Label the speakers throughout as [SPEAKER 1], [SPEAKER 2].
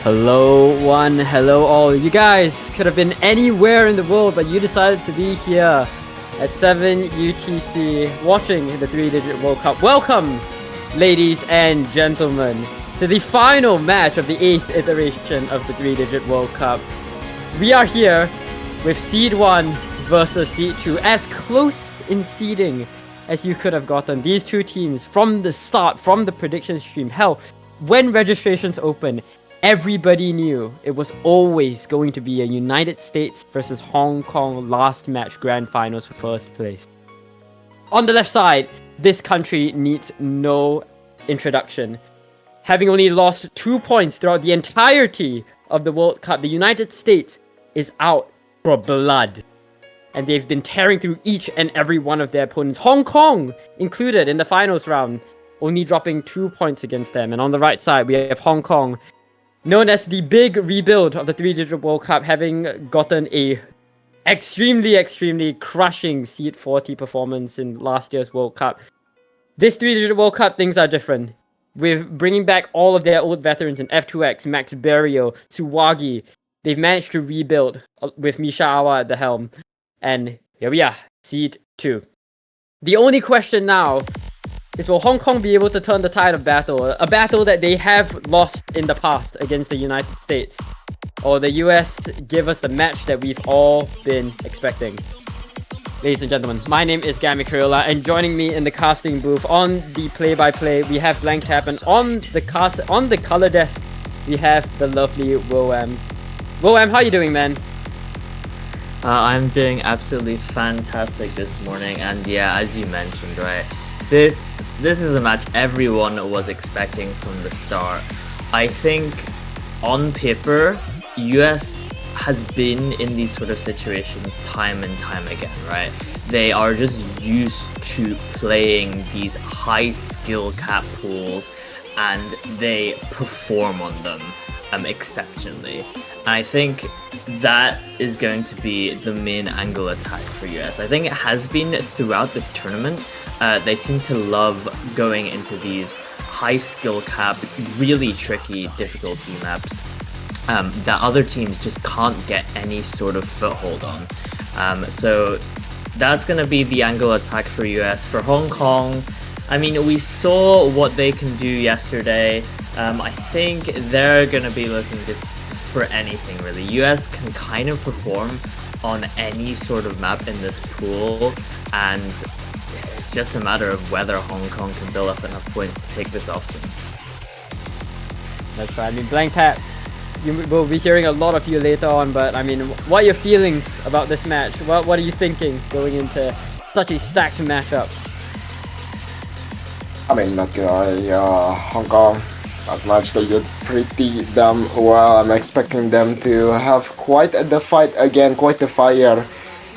[SPEAKER 1] Hello one, hello all. You guys could have been anywhere in the world, but you decided to be here at 7 UTC watching the 3-digit World Cup. Welcome, ladies and gentlemen, to the final match of the 8th iteration of the 3-digit World Cup. We are here with Seed 1 versus Seed 2, as close in seeding as you could have gotten. These two teams from the start, from the prediction stream, hell, when registrations open, everybody knew it was always going to be a United States versus Hong Kong last match grand finals for first place. On the left side, this country needs no introduction. Having only lost 2 points throughout the entirety of the World Cup, the United States is out for blood. And they've been tearing through each and every one of their opponents, Hong Kong included in the finals round, only dropping 2 points against them. And on the right side, we have Hong Kong, known as the big rebuild of the 3-digit World Cup, having gotten a extremely crushing Seed 40 performance in last year's World Cup. This 3-digit World Cup, things are different. With bringing back all of their old veterans in F2X, Max Berrio, Suwagi, they've managed to rebuild with Misha Awa at the helm. And here we are, Seed 2. The only question now is, will Hong Kong be able to turn the tide of battle? A battle that they have lost in the past against the United States. Or the US give us the match that we've all been expecting? Ladies and gentlemen, my name is gamicrayola, and joining me in the casting booth on the play-by-play, we have BlankTap, and on the color desk, we have the lovely willwam. Willwam, how you doing, man?
[SPEAKER 2] I'm doing absolutely fantastic this morning, and yeah, as you mentioned, right, this is a match everyone was expecting from the start. I think on paper, US has been in these sort of situations time and time again, right? They are just used to playing these high skill cap pools, and they perform on them exceptionally. And I think that is going to be the main angle attack for US. I think it has been throughout this tournament. They seem to love going into these high skill cap, really tricky difficulty maps that other teams just can't get any sort of foothold on. So that's going to be the angle attack for US. For Hong Kong, I mean, we saw what they can do yesterday. I think they're going to be looking just for anything, really. US can kind of perform on any sort of map in this pool, and it's just a matter of whether Hong Kong can build up enough points to take this off them.
[SPEAKER 1] That's right. I mean, BlankTap, we'll be hearing a lot of you later on, but I mean, what are your feelings about this match? What are you thinking going into such a stacked matchup?
[SPEAKER 3] I mean, not gonna Hong Kong, as much they did pretty damn well. I'm expecting them to have quite the fight again, quite the fire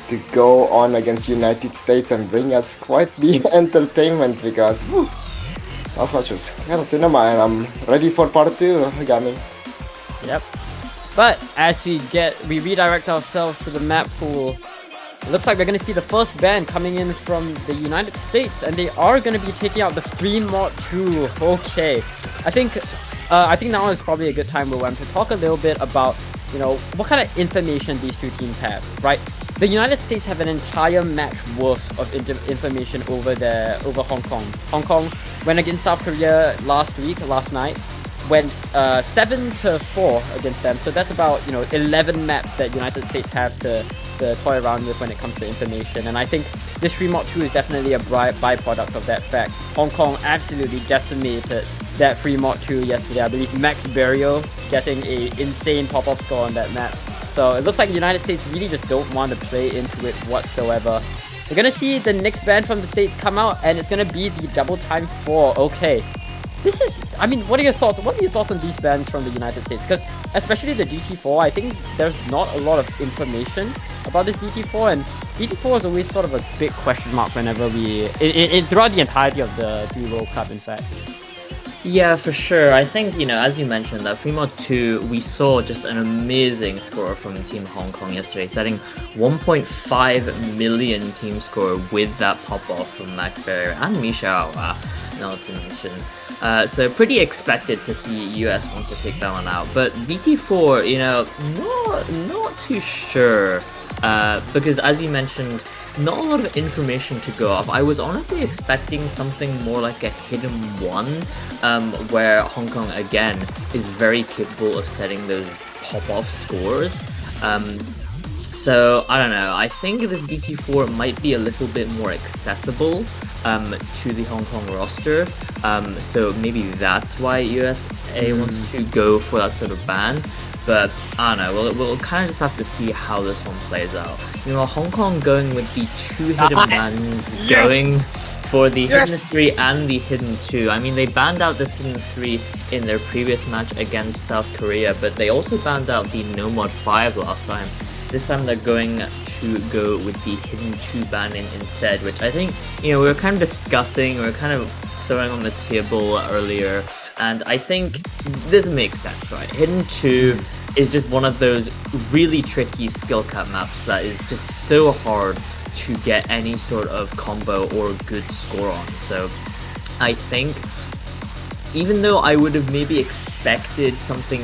[SPEAKER 3] to go on against United States and bring us quite the entertainment, because last match was kind of cinema, and I'm ready for part 2, Gami.
[SPEAKER 1] Yep. But as we redirect ourselves to the map pool, it looks like we're going to see the first ban coming in from the United States, and they are going to be taking out the free mod 2. Okay. I think now is probably a good time, Willem, to talk a little bit about, you know, what kind of information these two teams have, right? The United States have an entire match worth of information over Hong Kong. Hong Kong went against South Korea last night, went 7-4 against them. So that's about, 11 maps that United States have to toy around with when it comes to information. And I think this free mod 2 is definitely a byproduct of that fact. Hong Kong absolutely decimated that free mod 2 yesterday. I believe Max Berrio getting a insane pop-off score on that map. So it looks like the United States really just don't want to play into it whatsoever. We're gonna see the next ban from the States come out, and it's gonna be the Double Time 4. Okay. This is, I mean, what are your thoughts? What are your thoughts on these bans from the United States? Because especially the DT4, I think there's not a lot of information about this DT4, and DT4 is always sort of a big question mark whenever throughout the entirety of the 3 World Cup, in fact.
[SPEAKER 2] Yeah, for sure. I think, as you mentioned, that free mod 2, we saw just an amazing score from Team Hong Kong yesterday, setting 1.5 million team score with that pop-off from Max Berry and Misha Awa. not to mention. So pretty expected to see US want to take that one out. But DT4, you know, not too sure. Because as you mentioned, not a lot of information to go off. I was honestly expecting something more like a hidden one, where Hong Kong again is very capable of setting those pop-off scores. So I don't know. I think this DT4 might be a little bit more accessible to the Hong Kong roster. So maybe that's why USA wants to go for that sort of ban. But I don't know, we'll kind of just have to see how this one plays out. You know, Hong Kong going with the 2 hidden bans, going for the hidden 3 and the hidden 2. I mean, they banned out this hidden 3 in their previous match against South Korea, but they also banned out the no mod 5 last time. This time they're going to go with the hidden 2 ban instead, which I think, you know, we were kind of discussing, we were kind of throwing on the table earlier. And I think this makes sense, right? Hidden 2 is just one of those really tricky skill cap maps that is just so hard to get any sort of combo or good score on. So I think even though I would have maybe expected something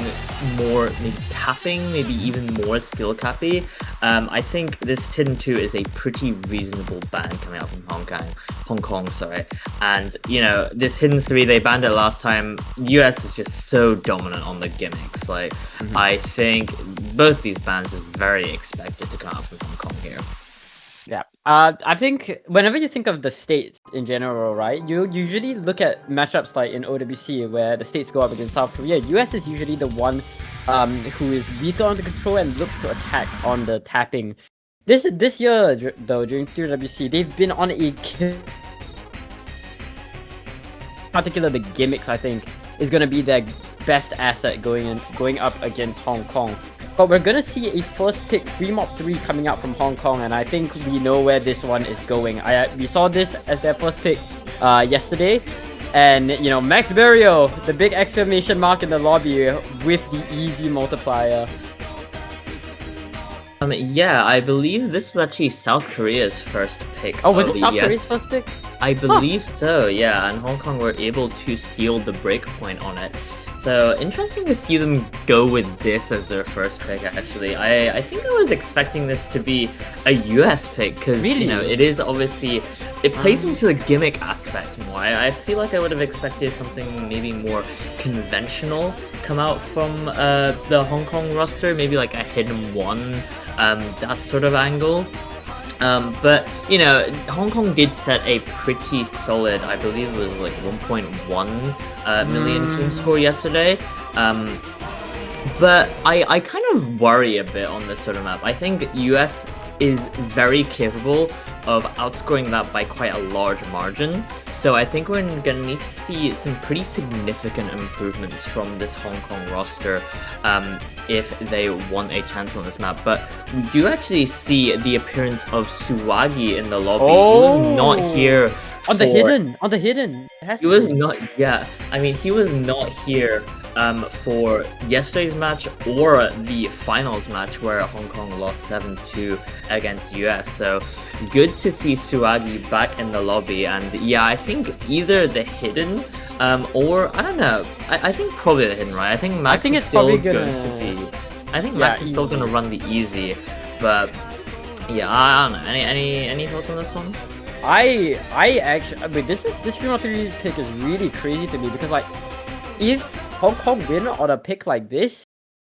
[SPEAKER 2] more, maybe tapping, maybe even more skill cappy, I think this Hidden 2 is a pretty reasonable ban coming out from Hong Kong, sorry. And, you know, this Hidden 3, they banned it last time. US is just so dominant on the gimmicks. Like, I think both these bans are very expected to come out from Hong Kong here.
[SPEAKER 1] Yeah, I think whenever you think of the states in general, right, you usually look at matchups like in OWC where the states go up against South Korea. US is usually the one who is weaker on the control and looks to attack on the tapping. This year, though, during 3WC, they've been on a kill. Particularly the gimmicks, I think, is going to be their best asset going up against Hong Kong. But we're gonna see a first pick Fremont 3 coming out from Hong Kong, and I think we know where this one is going. We saw this as their first pick yesterday, and you know, Max Barrio, the big exclamation mark in the lobby with the easy multiplier.
[SPEAKER 2] Yeah, I believe this was actually South Korea's first pick.
[SPEAKER 1] Oh, was it South Korea's first pick?
[SPEAKER 2] I believe so, yeah, and Hong Kong were able to steal the breakpoint on it. So interesting to see them go with this as their first pick, actually. I think I was expecting this to be a US pick, because, you know, it is obviously, it plays into the gimmick aspect more. I feel like I would have expected something maybe more conventional come out from the Hong Kong roster, maybe like a hidden 1, that sort of angle. But, you know, Hong Kong did set a pretty solid, I believe it was like 1.1 million team score yesterday. But I kind of worry a bit on this sort of map. I think US is very capable of outscoring that by quite a large margin. So I think we're going to need to see some pretty significant improvements from this Hong Kong roster if they want a chance on this map. But we do actually see the appearance of Suwagi in the lobby.
[SPEAKER 1] Oh.
[SPEAKER 2] He was not here
[SPEAKER 1] on the hidden.
[SPEAKER 2] He was not, yeah. I mean, he was not here for yesterday's match or the finals match where Hong Kong lost 7-2 against US. So good to see Suwagi back in the lobby. And yeah, I think either the hidden or I don't know. I think probably the hidden, right? I think Max is still going to see. I think Max is still going to run the easy. But yeah, I don't know. Any thoughts on this one?
[SPEAKER 1] I mean, this Fremont 3 pick is really crazy to me because, like, if Hong Kong win on a pick like this,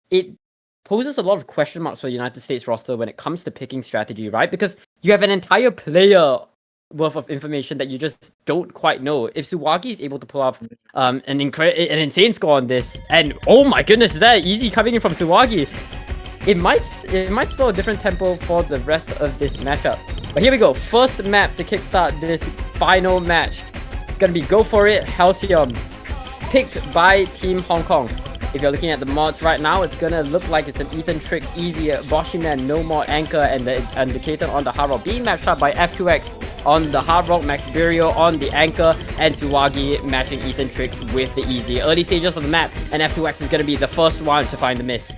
[SPEAKER 1] it poses a lot of question marks for the United States roster when it comes to picking strategy, right? Because you have an entire player worth of information that you just don't quite know. If Suwagi is able to pull off an insane score on this, and oh my goodness, is that easy coming in from Suwagi? It might spell a different tempo for the rest of this matchup. But here we go. First map to kickstart this final match. It's gonna be Go For It Halcyon, picked by Team Hong Kong. If you're looking at the mods right now, it's gonna look like it's an Ethan Tricks easy Boshiman no more anchor, and the indicator on the Hard Rock being matched up by F2X on the Hard Rock, Max Burio on the anchor, and Suwagi matching Ethan Tricks with the easy. Early stages of the map, and F2X is gonna be the first one to find the miss.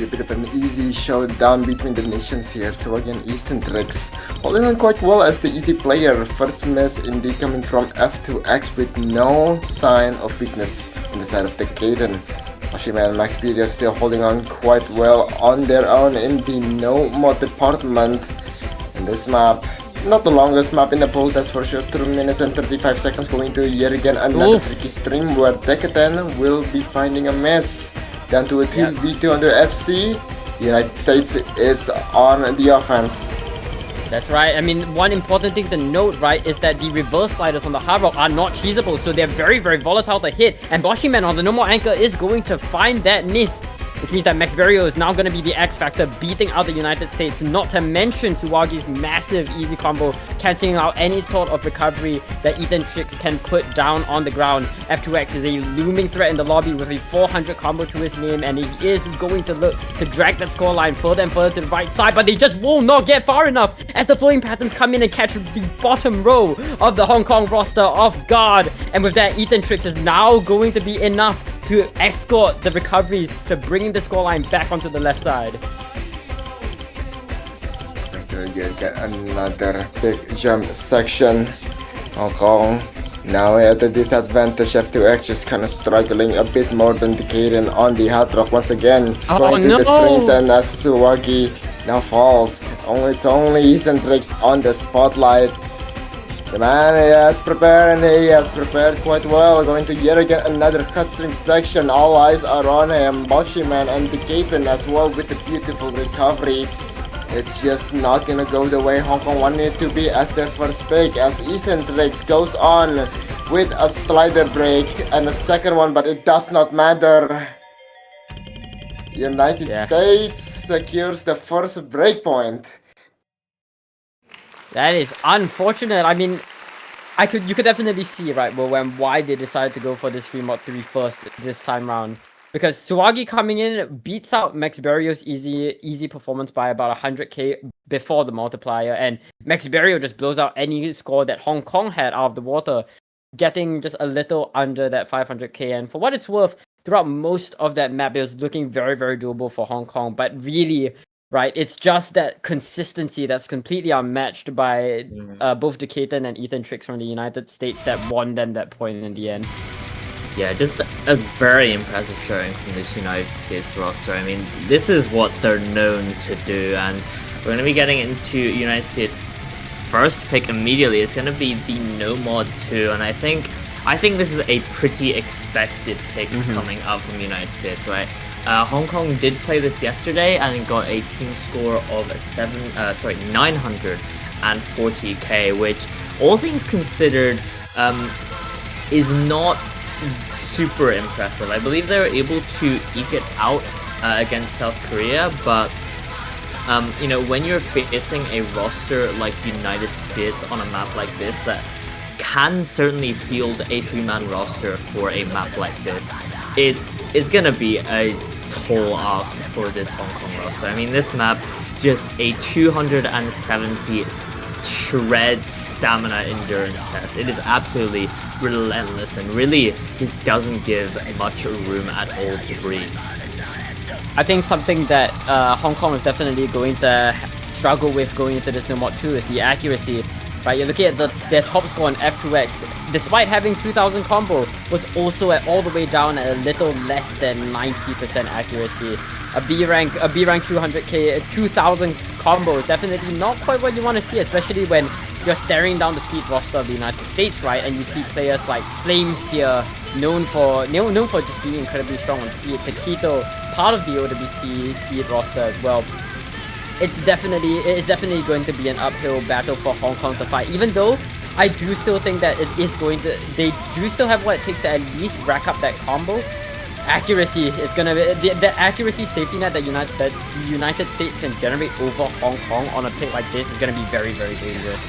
[SPEAKER 3] a bit of an easy showdown between the nations here. So again, Eccentrics holding on quite well as the easy player. First miss indeed coming from F2X with no sign of weakness on the side of the Kaden. Oshima and Maxpedia still holding on quite well on their own in the no mod department. In this map, not the longest map in the pool, that's for sure. 2 minutes and 35 seconds, going to yet again another tricky stream where Decatan will be finding a miss. Down to a 2v2 under FC. The United States is on the offense.
[SPEAKER 1] That's right. I mean, one important thing to note, right, is that the reverse sliders on the hard rock are not cheesable, so they're very, very volatile to hit. And Boshiman on the normal anchor is going to find that miss, which means that Max Barrio is now going to be the X factor, beating out the United States, not to mention Tsuwagi's massive easy combo, cancelling out any sort of recovery that Ethan Trix can put down on the ground. F2X is a looming threat in the lobby with a 400 combo to his name, and he is going to look to drag that scoreline further and further to the right side, but they just will not get far enough as the flowing patterns come in and catch the bottom row of the Hong Kong roster off guard. And with that, Ethan Trix is now going to be enough to escort the recoveries to bringing the scoreline back onto the left side.
[SPEAKER 3] So you get another big jump section. Hong Kong now at a disadvantage. F2X just kind of struggling a bit more than the Kaden on the hard rock once again. Going to the streams, and as Tsuwagi now falls. It's only Eccentrics on the spotlight. The man has prepared, and he has prepared quite well. Going to yet again another cutstring section. All eyes are on him. Boshiman and the Katen as well with the beautiful recovery. It's just not gonna go the way Hong Kong wanted it to be as their first pick, as Eccentrics goes on with a slider break and a second one, but it does not matter. United States secures the first breakpoint.
[SPEAKER 1] That is unfortunate. I mean, you could definitely see, right, why they decided to go for this 3-mod-3 first this time round. Because Tsuwagi coming in beats out Max Barrio's easy performance by about 100k before the multiplier, and Max Barrio just blows out any score that Hong Kong had out of the water, getting just a little under that 500k. And for what it's worth, throughout most of that map, it was looking very, very doable for Hong Kong, but really, right, it's just that consistency that's completely unmatched by both Decatur and Ethan Trix from the United States that won them that point in the end.
[SPEAKER 2] Yeah, just a very impressive showing from this United States roster. I mean, this is what they're known to do, and we're going to be getting into United States' first pick immediately. It's going to be the No Mod 2, and I think this is a pretty expected pick coming up from United States, right? Hong Kong did play this yesterday and got a team score of 940k, which, all things considered, is not super impressive. I believe they were able to eke it out against South Korea, but you know, when you're facing a roster like United States on a map like this that can certainly field a 3-man roster for a map like this, it's gonna be a tall ask for this Hong Kong roster. I mean, this map, just a 270 shred stamina endurance test. It is absolutely relentless and really just doesn't give much room at all to breathe.
[SPEAKER 1] I think something that Hong Kong is definitely going to struggle with going into this No Mod 2 is the accuracy. Right, you're looking at their top score on F2X, despite having 2000 combo, was also all the way down at a little less than 90% accuracy. A B rank 200k, 2000 combo is definitely not quite what you want to see, especially when you're staring down the speed roster of the United States, right? And you see players like Flamesteer, known for just being incredibly strong on speed. Taquito, part of the OWC speed roster as well. It's definitely going to be an uphill battle for Hong Kong to fight, even though I do still think that they do still have what it takes to at least rack up that combo. Accuracy is gonna be the accuracy safety net that the United States can generate over Hong Kong on a pick like this is gonna be very, very dangerous.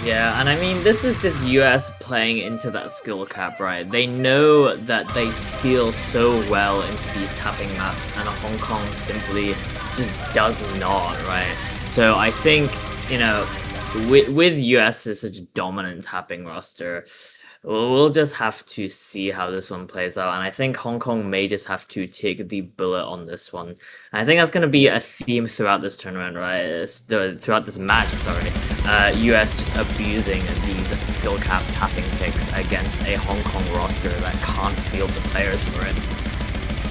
[SPEAKER 2] Yeah, and I mean, this is just US playing into that skill cap, right? They know that they skill so well into these tapping maps, and Hong Kong simply just does not, right? So I think, you know, with US is such a dominant tapping roster, we'll just have to see how this one plays out. And I think Hong Kong may just have to take the bullet on this one. And I think that's going to be a theme throughout this tournament, right? Throughout this match, sorry. US just abusing these skill cap tapping picks against a Hong Kong roster that can't field the players for it.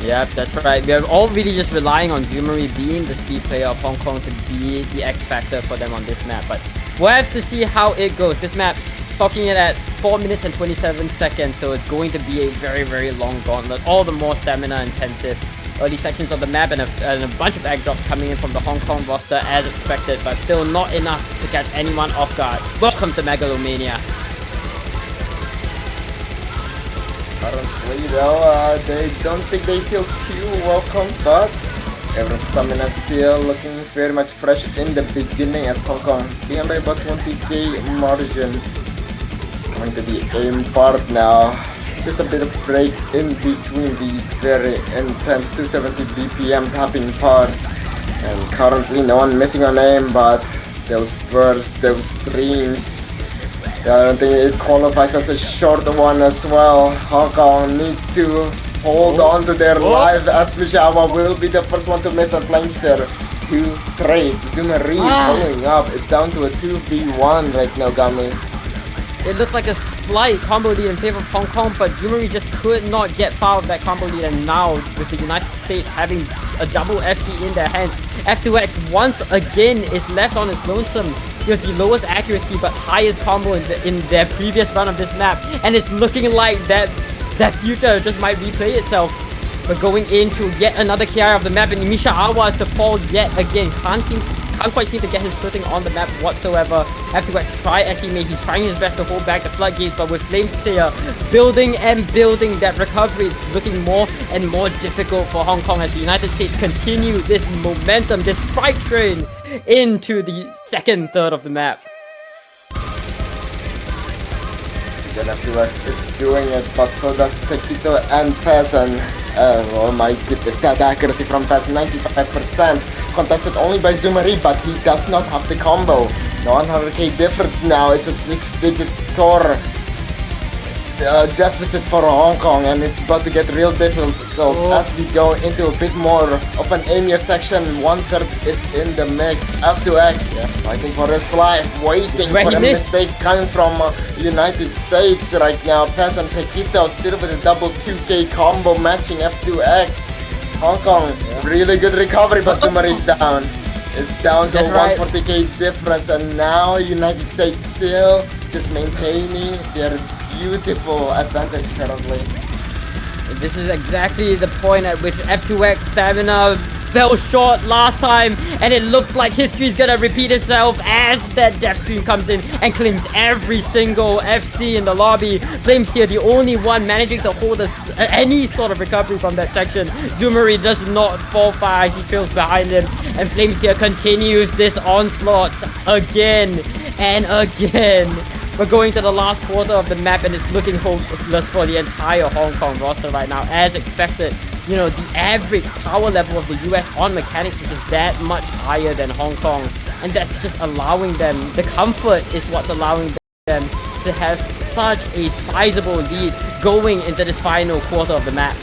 [SPEAKER 1] Yep, that's right. We are all really just relying on Zumari being the speed player of Hong Kong to be the X factor for them on this map. But we'll have to see how it goes. This map, clocking it at 4 minutes and 27 seconds, so it's going to be a very, very long gauntlet. All the more stamina intensive. Early sections of the map and a bunch of egg drops coming in from the Hong Kong roster as expected, but still not enough to catch anyone off guard. Welcome to Megalomania.
[SPEAKER 3] Currently, though, they don't think they feel too welcome, but everyone's stamina still looking very much fresh in the beginning as Hong Kong being by about 20k margin. Going to the aim part now. Just a bit of break in between these very intense 270 BPM tapping parts. And currently no one missing on aim, but those bursts, those streams, I don't think it qualifies as a short one as well. Hong Kong needs to hold on to their life as Mishawa will be the first one to miss on Flamester to trade. Zumari following up. It's down to a 2v1 right now, Gami.
[SPEAKER 1] It looked like a slight combo lead in favor of Hong Kong, but Zumari just could not get far of that combo lead, and now with the United States having a double FC in their hands, F2X once again is left on his lonesome. He has the lowest accuracy but highest combo in their previous run of this map, and it's looking like that future just might replay itself. But going into yet another KI of the map, and Misha Awa is to fall yet again. Can't quite seem to get his footing on the map whatsoever. F2X try as he may. He's trying his best to hold back the floodgates, but with Flames player building and building, that recovery is looking more and more difficult for Hong Kong as the United States continue this momentum, this freight train into the second third of the map.
[SPEAKER 3] F2X is doing it, but so does Taquito and Peasant. Oh my goodness, that accuracy from Peasant, 95%. Contested only by Zumari, but he does not have the combo. The 100k difference now, it's a 6-digit score deficit for Hong Kong, and it's about to get real difficult as we go into a bit more of an aimier section. 1/3 is in the mix. F2X fighting for his life, waiting for a mistake coming from United States right now. Pez and Taquito still with a double 2k combo matching F2X. Hong Kong, really good recovery, but Zumari is down. It's down to a 140k difference, and now United States still just maintaining their beautiful advantage currently.
[SPEAKER 1] This is exactly the point at which F2X stamina fell short last time, and it looks like history is gonna repeat itself as that death screen comes in and claims every single FC in the lobby. Flamesteer, the only one managing to hold any sort of recovery from that section. Zumari does not fall far as he trails behind him, and Flamesteer continues this onslaught again and again. We're going to the last quarter of the map, and it's looking hopeless for the entire Hong Kong roster right now. As expected, you know, the average power level of the US on mechanics is just that much higher than Hong Kong. And that's just allowing them, the comfort is what's allowing them to have such a sizable lead going into this final quarter of the map.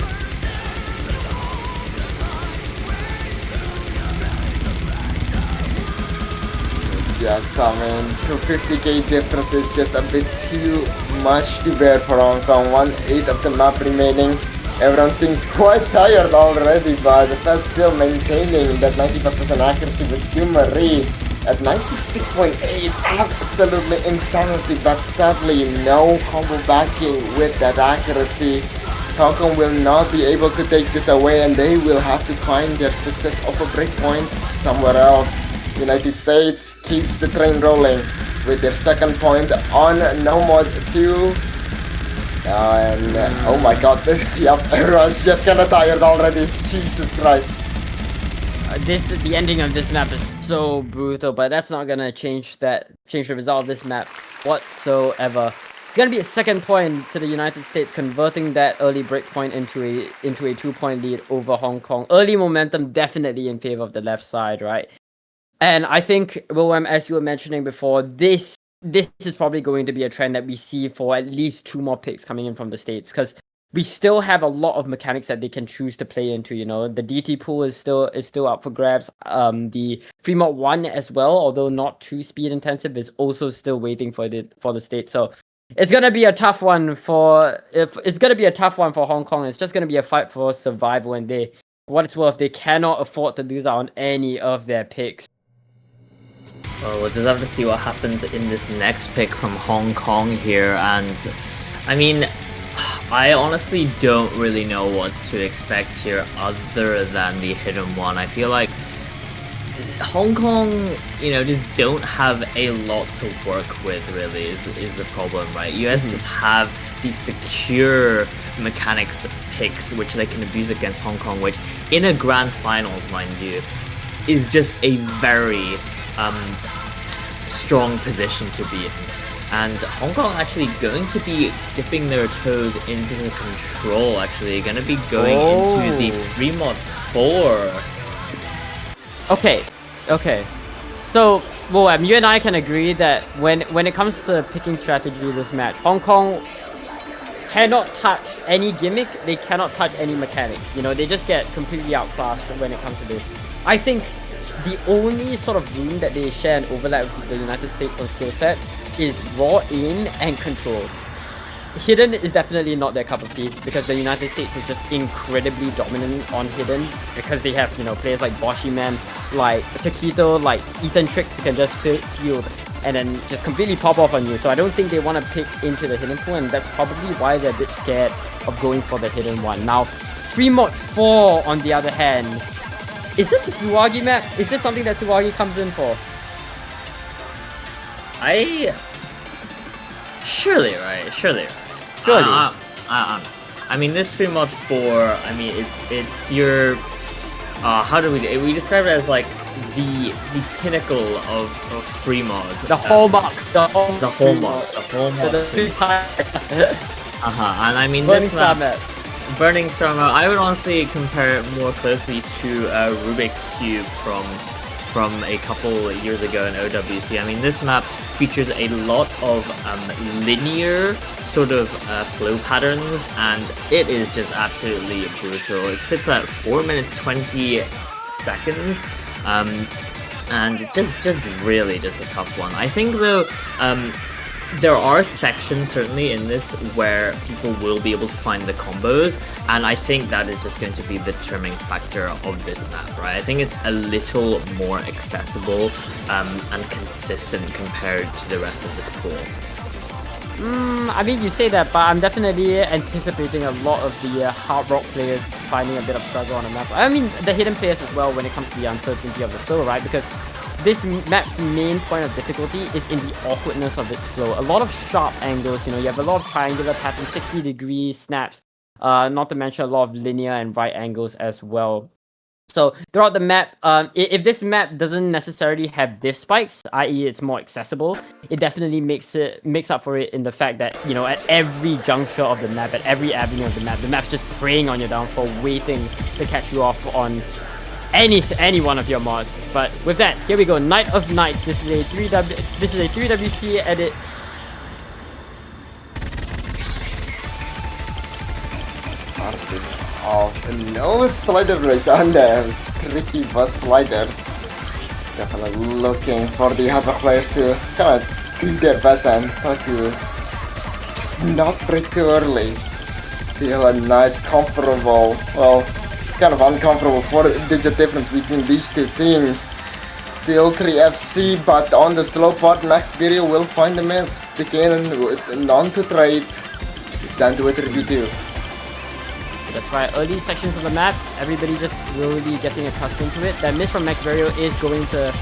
[SPEAKER 3] Yes, I mean, 250k difference is just a bit too much to bear for Hong Kong. 1/8 of the map remaining. Everyone seems quite tired already, but that's still maintaining that 95% accuracy with Zumari at 96.8. Absolutely insanity, but sadly no combo backing with that accuracy. Hong Kong will not be able to take this away, and they will have to find their success of a breakpoint somewhere else. United States keeps the train rolling with their second point on no mod 2. And oh my god, yep, everyone's just kinda tired already. Jesus Christ.
[SPEAKER 1] The ending of this map is so brutal, but that's not gonna change the result of this map whatsoever. It's gonna be a second point to the United States, converting that early breakpoint into a 2-point lead over Hong Kong. Early momentum definitely in favor of the left side, right? And I think, willwam, as you were mentioning before, this this is probably going to be a trend that we see for at least 2 more picks coming in from the States, because we still have a lot of mechanics that they can choose to play into. You know, the DT pool is still up for grabs. The free mod 1 as well, although not too speed intensive, is also still waiting for the States. So it's gonna be a tough one for Hong Kong. It's just gonna be a fight for survival, and what it's worth, they cannot afford to lose out on any of their picks.
[SPEAKER 2] Well, we'll just have to see what happens in this next pick from Hong Kong here, and I mean, I honestly don't really know what to expect here other than the hidden one. I feel like Hong Kong, just don't have a lot to work with, really, is the problem, right? US just have these secure mechanics picks which they can abuse against Hong Kong, which in a grand finals, mind you, is just a very strong position to be in. And Hong Kong actually going to be dipping their toes into the control, actually going to be going into the free mod 4.
[SPEAKER 1] Okay. So, willwam, you and I can agree that when it comes to picking strategy this match, Hong Kong cannot touch any gimmick, they cannot touch any mechanic. They just get completely outclassed when it comes to this. I think the only sort of room that they share and overlap with the United States on skill sets is raw in and control. Hidden is definitely not their cup of tea, because the United States is just incredibly dominant on hidden, because they have, players like Boshiman, like Taquito, like Ethan Tricks, who can just field and then just completely pop off on you. So I don't think they want to pick into the hidden pool, and that's probably why they're a bit scared of going for the hidden one. Now, free mod 4 on the other hand, is this a Suwagi map? Is this something that Suwagi comes in for?
[SPEAKER 2] Surely, right? Surely. I mean, this free mod 4, I mean, it's your, how do we describe it as, like, the pinnacle of free mod.
[SPEAKER 1] The hallmark. The
[SPEAKER 2] hallmark. And I mean, this map, Burning Star map, I would honestly compare it more closely to Rubik's Cube from a couple years ago in OWC. I mean, this map features a lot of linear sort of flow patterns, and it is just absolutely brutal. It sits at 4 minutes 20 seconds, and just really just a tough one. I think though, there are sections certainly in this where people will be able to find the combos, and I think that is just going to be the determining factor of this map, right? I think it's a little more accessible and consistent compared to the rest of this pool.
[SPEAKER 1] I mean, you say that, but I'm definitely anticipating a lot of the hard rock players finding a bit of struggle on the map. I mean, the hidden players as well when it comes to the uncertainty of the flow, right? Because this map's main point of difficulty is in the awkwardness of its flow. A lot of sharp angles, you have a lot of triangular patterns, 60-degree snaps, not to mention a lot of linear and right angles as well. So throughout the map, if this map doesn't necessarily have diff spikes, i.e. it's more accessible, it definitely makes up for it in the fact that, at every juncture of the map, at every avenue of the map's just preying on your downfall, waiting to catch you off on any one of your mods. But with that, here we go. Night of Nights. This is a 3WC edit.
[SPEAKER 3] No slider race on the tricky bus sliders. Definitely looking for the other players to kind of do their best and try to just not break too early. Still a nice comparable, well, kind of uncomfortable 4-digit difference between these two teams. Still 3FC, but on the slow part, Max Video will find the miss. The cannon with none to trade. It's down to a 3v2.
[SPEAKER 1] That's right, early sections of the map, everybody just slowly getting accustomed to it. That miss from Maxverio is going to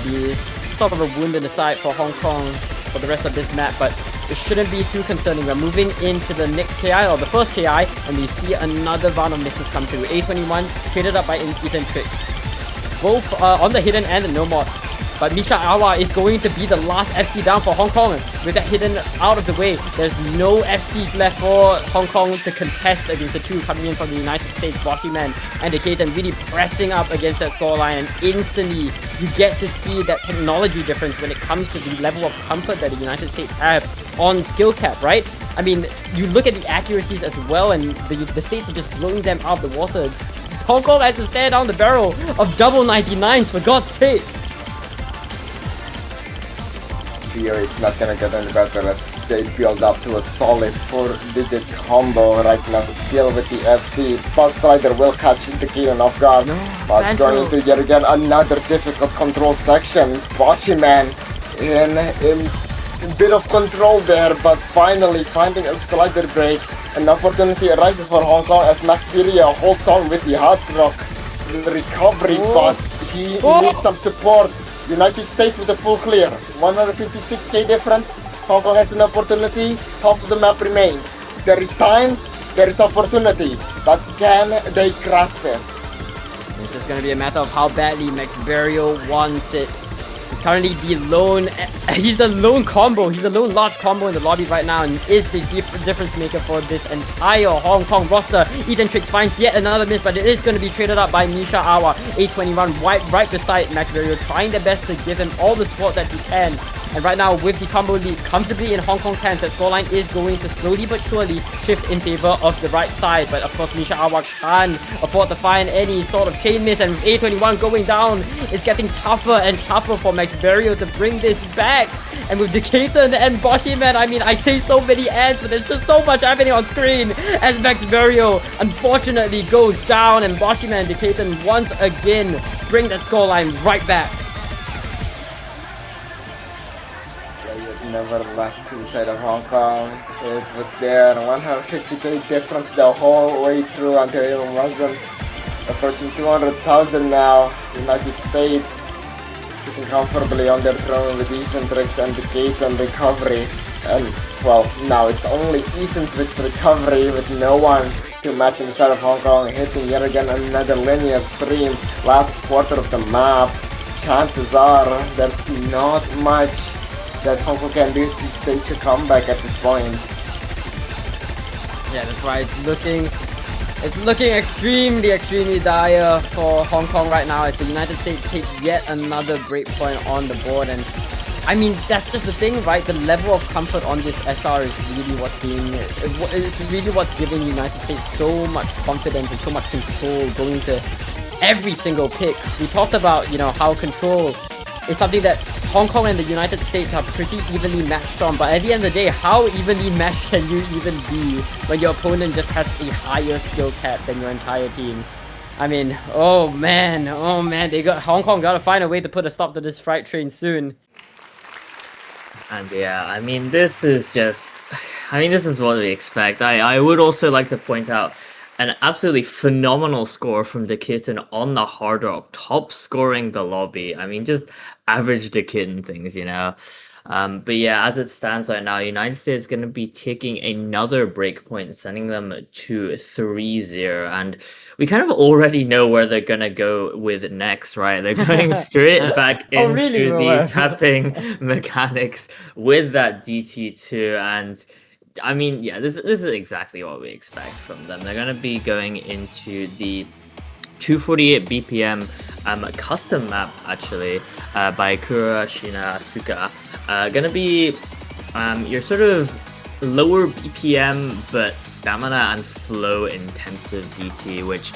[SPEAKER 1] be sort of a wound in the side for Hong Kong for the rest of this map, but it shouldn't be too concerning. We're moving into the next KI, or the first KI, and we see another round of misses come through. A21 traded up by Ethan Tricks. Both on the hidden and the no mod. But Misha Awa is going to be the last FC down for Hong Kong. With that hidden out of the way, there's no FCs left for Hong Kong to contest against the two coming in from the United States. Boshiman and the Kaiten really pressing up against that scoreline and instantly you get to see that technology difference when it comes to the level of comfort that the United States have on skill cap, right? I mean, you look at the accuracies as well, and the States are just blowing them out of the water. Hong Kong has to stare down the barrel of double 99s, for God's sake.
[SPEAKER 3] Fear is not gonna get any better as they build up to a solid 4-digit combo right now, still with the FC. Buzz Rider will catch the Keaton off guard, but going into yet again another difficult control section. Boshiman in a bit of control there, but finally finding a slider break. An opportunity arises for Hong Kong as Max Piria holds on with the hard rock recovery, but he needs some support. United States with a full clear. 156k difference. Hong Kong has an opportunity. Half of the map remains. There is time. There is opportunity. But can they grasp it?
[SPEAKER 1] It's just gonna be a matter of how badly Max Burial wants it. He's currently the lone. He's the lone combo. He's the lone large combo in the lobby right now, and is the difference maker for this entire Hong Kong roster. Ethan Trix finds yet another miss, but it is going to be traded up by Misha Awa. A21 right beside Max Burial, trying their best to give him all the support that he can. And right now, with the combo lead comfortably in Hong Kong hands, that scoreline is going to slowly but surely shift in favor of the right side. But of course, Misha Awa can't afford to find any sort of chain miss, and with A21 going down, it's getting tougher and tougher for Max Burial to bring this back. And with Decatur and Boshiman, I mean, I say so many ads, but there's just so much happening on screen as Max Burial unfortunately goes down, and Boshiman and Decatur once again bring that scoreline right back.
[SPEAKER 3] Never left to the side of Hong Kong. It was there, 150k difference the whole way through until it wasn't. Approaching 200,000 now. United States sitting comfortably on their throne with Ethan Trix and the Keaton recovery. And well, now it's only Ethan Trix recovery with no one to match inside of Hong Kong, hitting yet again another linear stream. Last quarter of the map. Chances are there's not much that Hong Kong can do to stage a comeback at this point.
[SPEAKER 1] Yeah, that's right. It's looking extremely dire for Hong Kong right now as the United States take yet another breakpoint on the board. And I mean, that's just the thing, right? The level of comfort on this SR is really it's really what's giving United States so much confidence and so much control going to every single pick. We talked about, you know, how control is something that Hong Kong and the United States are pretty evenly matched on, but at the end of the day, how evenly matched can you even be when your opponent just has a higher skill cap than your entire team? I mean, oh man, Hong Kong gotta find a way to put a stop to this freight train soon.
[SPEAKER 2] And yeah, I mean, this is what we expect. I would also like to point out an absolutely phenomenal score from the Kitten on the hard rock, top scoring the lobby. I mean, just average the Kitten things, you know. But yeah, as it stands right now, United States is going to be taking another breakpoint, sending them to 3-0. And we kind of already know where they're going to go with next, right? They're going straight back into the tapping mechanics with that DT2. And I mean, yeah, this is exactly what we expect from them. They're going to be going into the 248 BPM custom map, actually, by Kura Shina Asuka. Gonna be your sort of lower BPM but stamina and flow intensive DT, which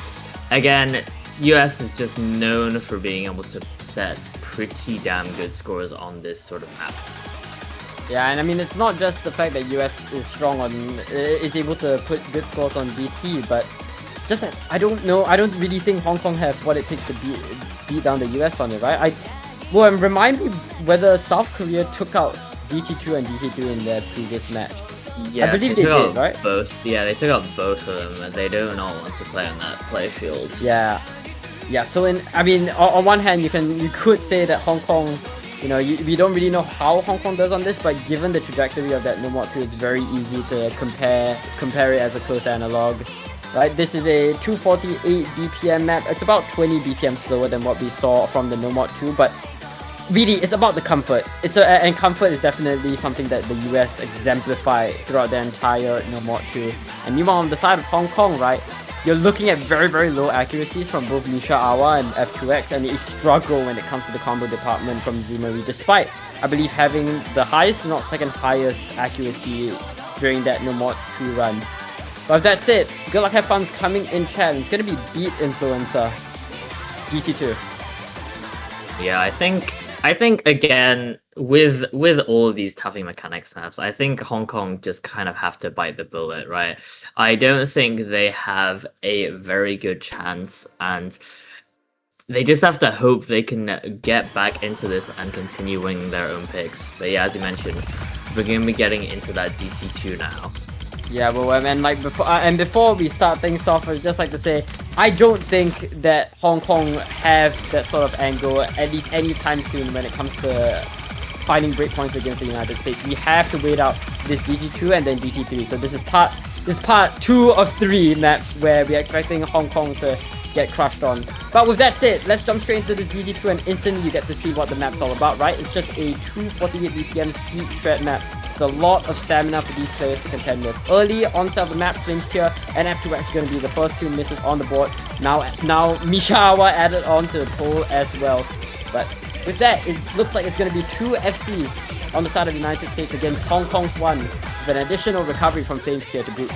[SPEAKER 2] again, US is just known for being able to set pretty damn good scores on this sort of map.
[SPEAKER 1] Yeah, and I mean, it's not just the fact that US is strong on, is able to put good scores on DT, but just that I don't really think Hong Kong have what it takes to beat down the US on it, right? Well, remind me whether South Korea took out DT2 and DT2 in their previous match.
[SPEAKER 2] Yeah,
[SPEAKER 1] I believe they did, right?
[SPEAKER 2] Both. Yeah, they took out both of them. They do not want to play on that play field.
[SPEAKER 1] Yeah. So on one hand, you could say that Hong Kong, you know, we don't really know how Hong Kong does on this, but given the trajectory of that No Mod 2, it's very easy to compare it as a close analog. Right, this is a 248 BPM map. It's about 20 BPM slower than what we saw from the No Mod 2, but really, it's about the comfort. And comfort is definitely something that the US exemplify throughout the entire No Mod 2. And meanwhile, on the side of Hong Kong, right, you're looking at very, very low accuracies from both Misha Awa and F2X, and a struggle when it comes to the combo department from Zumari, despite, I believe, having the highest, not second highest accuracy during that No More 2 run. But with that said, good luck, have fun's coming in chat. It's gonna be Beat Influencer, GT2.
[SPEAKER 2] Yeah, I think again with all of these toughing mechanics maps, I think Hong Kong just kind of have to bite the bullet, right? I don't think they have a very good chance, and they just have to hope they can get back into this and continue winning their own picks. But yeah, as you mentioned, we're gonna be getting into that DT2 now.
[SPEAKER 1] Yeah, well, and before we start things off, I'd just like to say, I don't think that Hong Kong have that sort of angle, at least anytime soon, when it comes to finding breakpoints against the United States. We have to wait out this DT2 and then DT3. So this is part 2 of 3 maps where we're expecting Hong Kong to get crushed on. But with that said, let's jump straight into this DT2 and instantly you get to see what the map's all about, right? It's just a 248 BPM speed shred map. A lot of stamina for these players to contend with. Early onset of the map, Flames Tier and F2X is going to be the first 2 misses on the board. Now Misha Awa added on to the poll as well. But with that, it looks like it's going to be 2 FCs on the side of the United States against Hong Kong's 1, with an additional recovery from Flames Tier to boot.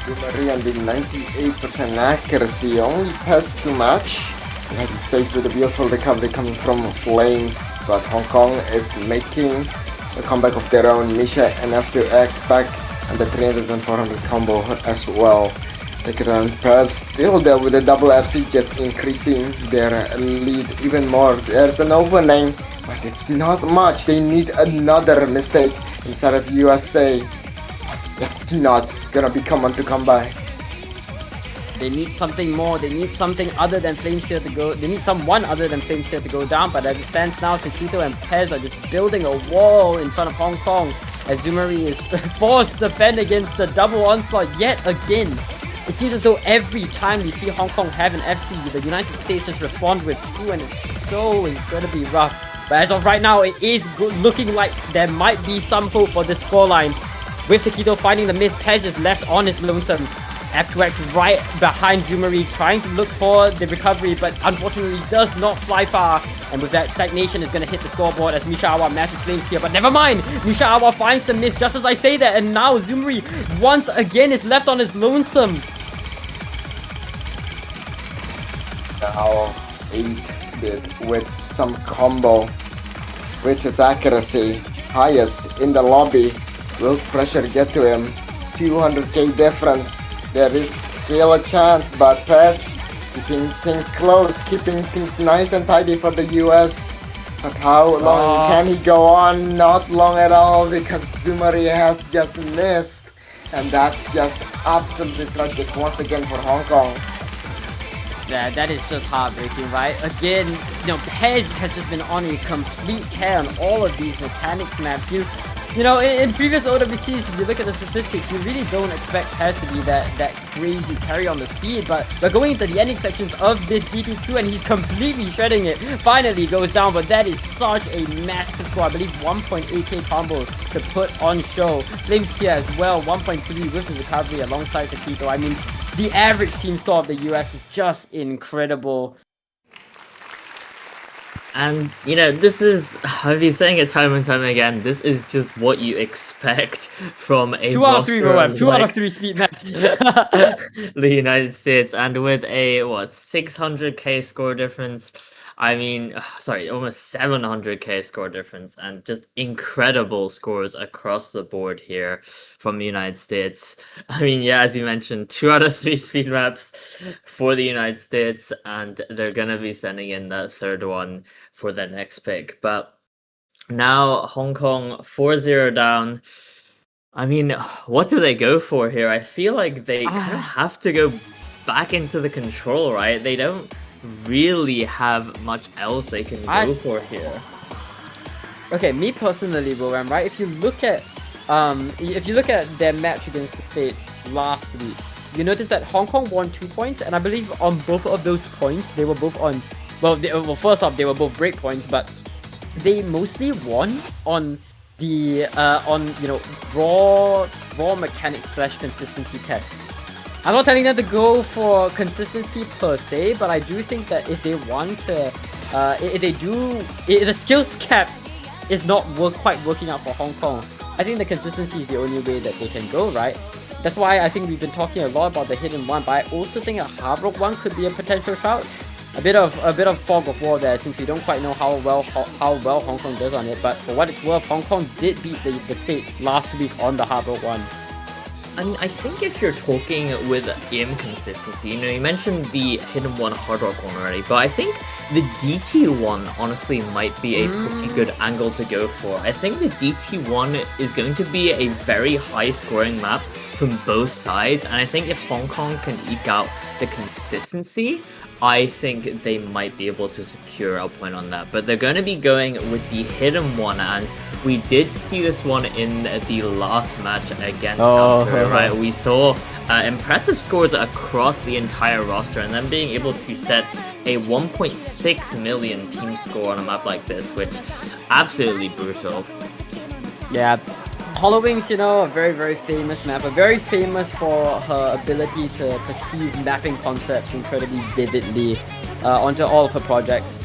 [SPEAKER 3] Zumari on the 98% accuracy, only pass to match. United States with a beautiful recovery coming from Flames, but Hong Kong is making a comeback of their own. Misha and F2X back and the 300 and 400 combo as well. They can pass still there with the double FC, just increasing their lead even more. There's an opening, but it's not much. They need another mistake inside of USA. But that's not gonna be common to come by.
[SPEAKER 1] They need something more. They need something other than Flames Tier to go. They need someone other than Flames Tier to go down. But as it stands now, Taquito and Pez are just building a wall in front of Hong Kong as Zumari is forced to fend against the double onslaught yet again. It seems as though every time we see Hong Kong have an FC, the United States just respond with 2, and it's so incredibly rough. But as of right now, it is looking like there might be some hope for this scoreline. With Taquito finding the miss, Pez is left on his lonesome. F2X right behind Zumari, trying to look for the recovery, but unfortunately does not fly far. And with that, stagnation is going to hit the scoreboard as Misha Awa matches Flames Tier. But never mind, Misha Awa finds the miss just as I say that, and now Zumari once again is left on his lonesome.
[SPEAKER 3] Now 8-bit with some combo with his accuracy highest in the lobby. Will pressure get to him? 200k difference. There is still a chance, but Pez keeping things close, keeping things nice and tidy for the US. But how long can he go on? Not long at all, because Zumari has just missed. And that's just absolutely tragic once again for Hong Kong.
[SPEAKER 1] Yeah, that is just heartbreaking, right? Again, Pez has just been on a complete tear on all of these mechanics maps. You know, in previous OWCs, if you look at the statistics, you really don't expect Pez to be that crazy carry on the speed, but we're going into the ending sections of this DT2 and he's completely shredding it. Finally goes down, but that is such a massive score. I believe 1.8k combo to put on show. Flames Tier as well, 1.3 with the recovery alongside Taquito. I mean, the average team score of the US is just incredible.
[SPEAKER 2] And, this is, I've been saying it time and time again, this is just what you expect from a
[SPEAKER 1] 2 out of 3
[SPEAKER 2] roster
[SPEAKER 1] 2 out of 3 speed maps.
[SPEAKER 2] the United States, and with a, 600k score difference, I mean, sorry, almost 700k score difference, and just incredible scores across the board here from the United States. I mean, yeah, as you mentioned, 2 out of 3 speed maps for the United States, and they're gonna be sending in that third one for the next pick. But now Hong Kong 4-0 down. I mean, what do they go for here? I feel like they kind of have to go back into the control, right? They don't really have much else they can go for here.
[SPEAKER 1] Okay, me personally, willwam, right? If you look at their match against the States last week, you notice that Hong Kong won 2 points, and I believe on both of those points they were both on. Well, first off, they were both break points, but they mostly won on the raw ball mechanics / consistency test. I'm not telling them to go for consistency per se, but I do think that if they want to, if the skills cap is not quite working out for Hong Kong, I think the consistency is the only way that they can go, right? That's why I think we've been talking a lot about the hidden one, but I also think a hard rock one could be a potential shout. A bit of fog of war there, since we don't quite know how well Hong Kong does on it. But for what it's worth, Hong Kong did beat the States last week on the hard rock one.
[SPEAKER 2] I mean, I think if you're talking with inconsistency, you mentioned the hidden one hard rock one already, but I think the DT one honestly might be a pretty good angle to go for. I think the DT one is going to be a very high scoring map from both sides, and I think if Hong Kong can eke out the consistency, I think they might be able to secure a point on that. But they're going to be going with the hidden one, and we did see this one in the last match against South Korea, right? We saw impressive scores across the entire roster, and then being able to set a 1.6 million team score on a map like this, which absolutely brutal.
[SPEAKER 1] Yeah. HoloWings, a very, very famous map, very famous for her ability to perceive mapping concepts incredibly vividly onto all of her projects.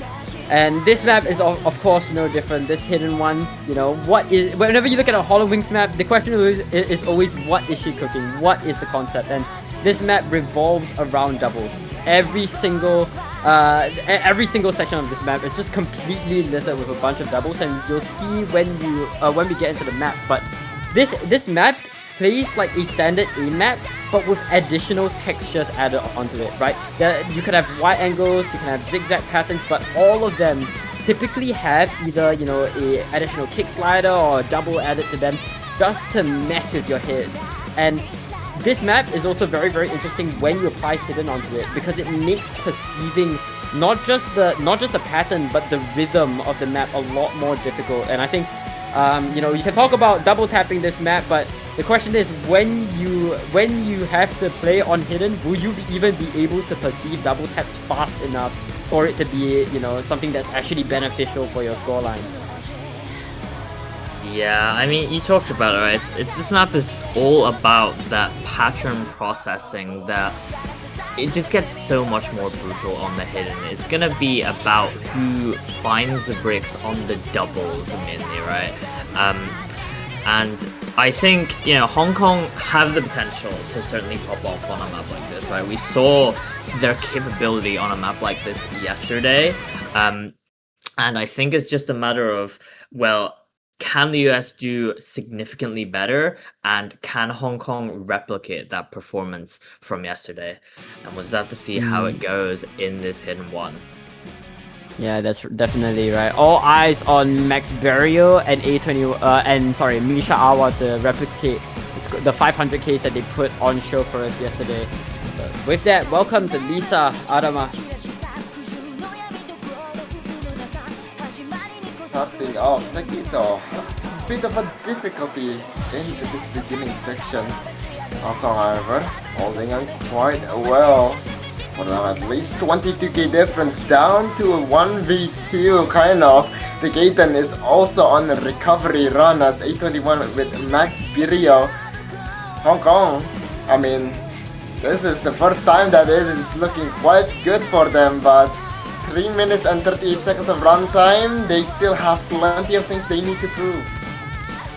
[SPEAKER 1] And this map is of course no different. This hidden one, whenever you look at a HoloWings map, the question is always what is she cooking? What is the concept? And this map revolves around doubles. Every single section of this map is just completely littered with a bunch of doubles, and you'll see when we get into the map. But this map plays like a standard A map, but with additional textures added onto it, right? You could have wide angles, you can have zigzag patterns, but all of them typically have either a additional kick slider or a double added to them, just to mess with your head. And this map is also very, very interesting when you apply hidden onto it, because it makes perceiving not just the pattern but the rhythm of the map a lot more difficult. And I think you can talk about double tapping this map, but the question is when you have to play on hidden, will you even be able to perceive double taps fast enough for it to be something that's actually beneficial for your scoreline?
[SPEAKER 2] Yeah, I mean, you talked about it, right? This map is all about that pattern processing that it just gets so much more brutal on the hidden. It's gonna be about who finds the bricks on the doubles mainly, right? And I think, Hong Kong have the potential to certainly pop off on a map like this, right? We saw their capability on a map like this yesterday. And I think it's just a matter of, well, can the US do significantly better, and can Hong Kong replicate that performance from yesterday? And we'll just have to see how it goes in this hidden one.
[SPEAKER 1] Yeah, that's definitely right. All eyes on Max Burial and Misha Awa to replicate the 500 case that they put on show for us yesterday. But with that, welcome to Lisa Adama.
[SPEAKER 3] Starting off, Taquito, a bit of a difficulty in this beginning section. Hong Kong, however, holding on quite well. For now, at least 22k difference down to a 1v2 kind of. The Gaten is also on a recovery run as A21 with Max Birio. Hong Kong, I mean, this is the first time that it is looking quite good for them, but 3 minutes and 38 seconds of runtime, they still have plenty of things they need to prove.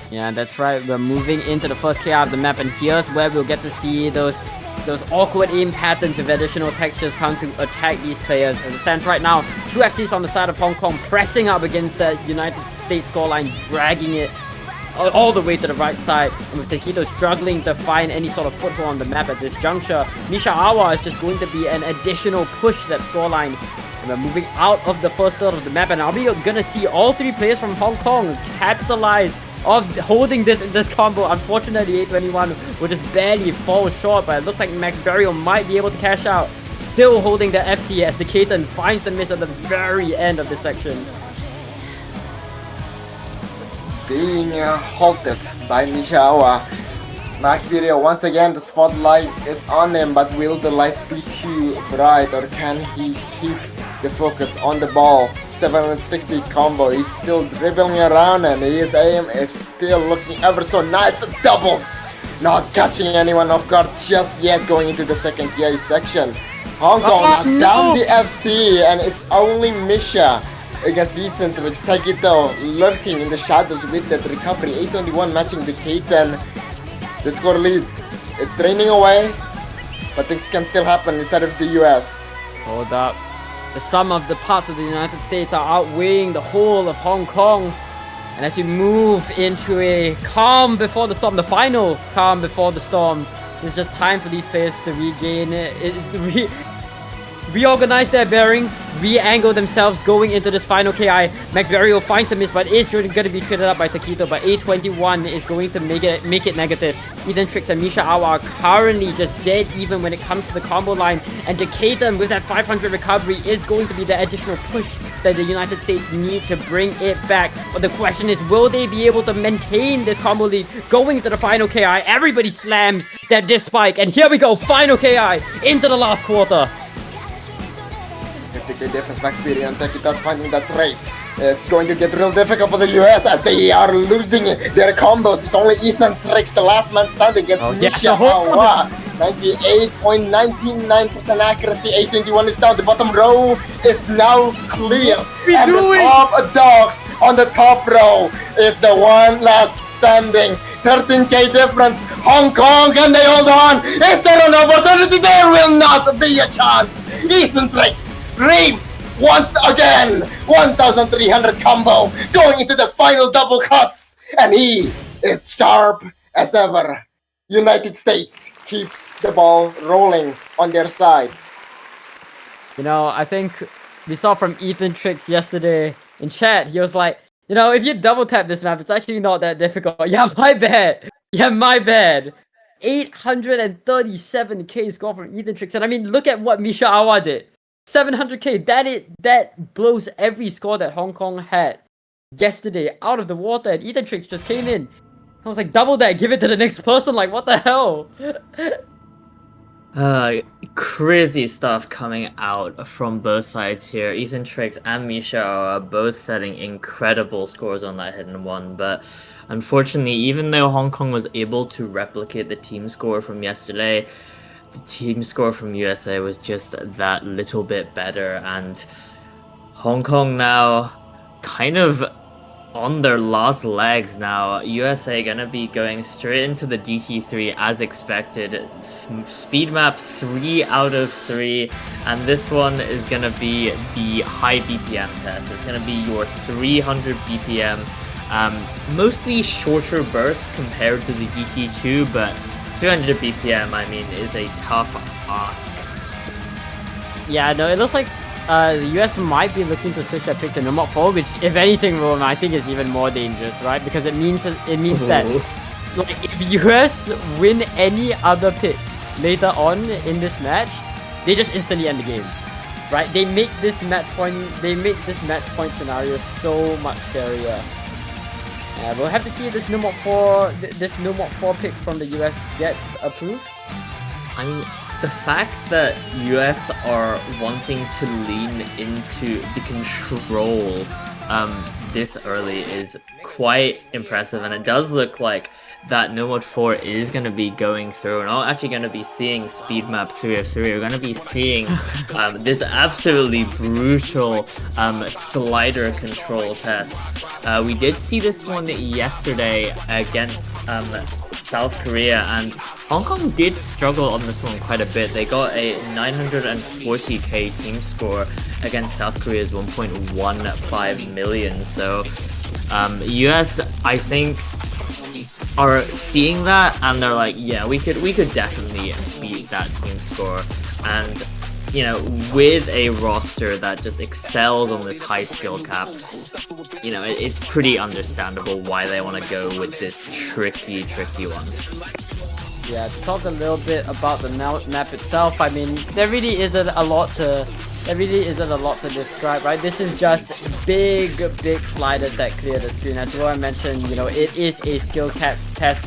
[SPEAKER 1] Yeah, that's right. We're moving into the first KR of the map, and here's where we'll get to see those awkward aim patterns with additional textures come to attack these players. As it stands right now, 2 FCs on the side of Hong Kong pressing up against the United States scoreline, dragging it all the way to the right side. And with Taquito struggling to find any sort of foothold on the map at this juncture, Misha Awa is just going to be an additional push to that scoreline. And we're moving out of the first third of the map, and we're gonna see all 3 players from Hong Kong capitalize of holding this combo. Unfortunately, A21 will just barely fall short, but it looks like Max Burial might be able to cash out. Still holding the FC as the Katen finds the miss at the very end of this section.
[SPEAKER 3] It's being halted by Mishawa. Max Video, once again, the spotlight is on him, but will the lights be too bright, or can he keep the focus on the ball? 760 combo, he's still dribbling around, and his aim is still looking ever so nice. The doubles not catching anyone off guard just yet going into the second KI section. Hong Kong knocked down the FC, and it's only Misha against Eccentrics. Taikito lurking in the shadows with that recovery. 821 matching the K10. The score lead. It's draining away, but things can still happen inside of the US.
[SPEAKER 1] Hold up. The sum of the parts of the United States are outweighing the whole of Hong Kong. And as you move into a calm before the storm, the final calm before the storm, it's just time for these players to reorganize their bearings, re-angle themselves going into this final KI. Max Barrio finds a miss, but is going to be traded up by Taquito, but A21 is going to make it negative. Ethan Trix and Misha Awa are currently just dead even when it comes to the combo line, and Decatur with that 500 recovery is going to be the additional push that the United States need to bring it back. But the question is, will they be able to maintain this combo lead going into the final KI? Everybody slams that disk spike, and here we go, final KI into the last quarter.
[SPEAKER 3] The difference back to Piri and Taikito finding that trade. It's going to get real difficult for the US as they are losing their combos. It's only Eastern Tricks, the last man standing against Misha Awa. 98.99% accuracy. A21 is down. The bottom row is now clear. And the top dogs on the top row is the one last standing. 13k difference. Hong Kong, can they hold on? Is there an opportunity? There will not be a chance. Eastern Tricks reaps once again. 1,300 combo going into the final double cuts, and he is sharp as ever. United States keeps the ball rolling on their side.
[SPEAKER 1] You know, I think we saw from Ethan Tricks yesterday in chat, he was like, you know, if you double tap this map, it's actually not that difficult. Yeah, my bad. 837k score from Ethan Tricks, and I mean, look at what Misha Awa did. 700k. That blows every score that Hong Kong had yesterday out of the water, and Ethan Tricks just came in. I was like, double that, give it to the next person. Like, what the hell?
[SPEAKER 2] Crazy stuff coming out from both sides here. Ethan Tricks and Misha are both setting incredible scores on that hidden one, but unfortunately, even though Hong Kong was able to replicate the team score from yesterday, the team score from USA was just that little bit better, and Hong Kong now kind of on their last legs now. USA gonna be going straight into the DT3 as expected. Speed map 3 out of 3, and this one is gonna be the high BPM test. It's gonna be your 300 BPM, mostly shorter bursts compared to the DT2, but 300 BPM, I mean, is a tough ask.
[SPEAKER 1] Yeah, no, it looks like the US might be looking to switch their pick to Nomad 4, which, if anything, Roman, I think is even more dangerous, right? Because it means that like, if US win any other pick later on in this match, they just instantly end the game, right? They make this match point scenario so much scarier. We'll have to see if this Nomad 4 pick from the US gets approved.
[SPEAKER 2] I mean, the fact that US are wanting to lean into the control this early is quite impressive, and it does look like that Nomad 4 is going to be going through. We're not actually going to be seeing speed map 3 of 3. We're going to be seeing this absolutely brutal slider control test. We did see this one yesterday against South Korea, and Hong Kong did struggle on this one quite a bit. They got a 940k team score against South Korea's 1.15 million. So US, I think, are seeing that, and they're like, yeah, we could definitely beat that team score. And you know, with a roster that just excels on this high skill cap, you know, it's pretty understandable why they want to go with this tricky one.
[SPEAKER 1] Yeah, to talk a little bit about the map itself, I mean, there really isn't a lot to describe, right? This is just big sliders that clear the screen. As I mentioned, you know, it is a skill cap test.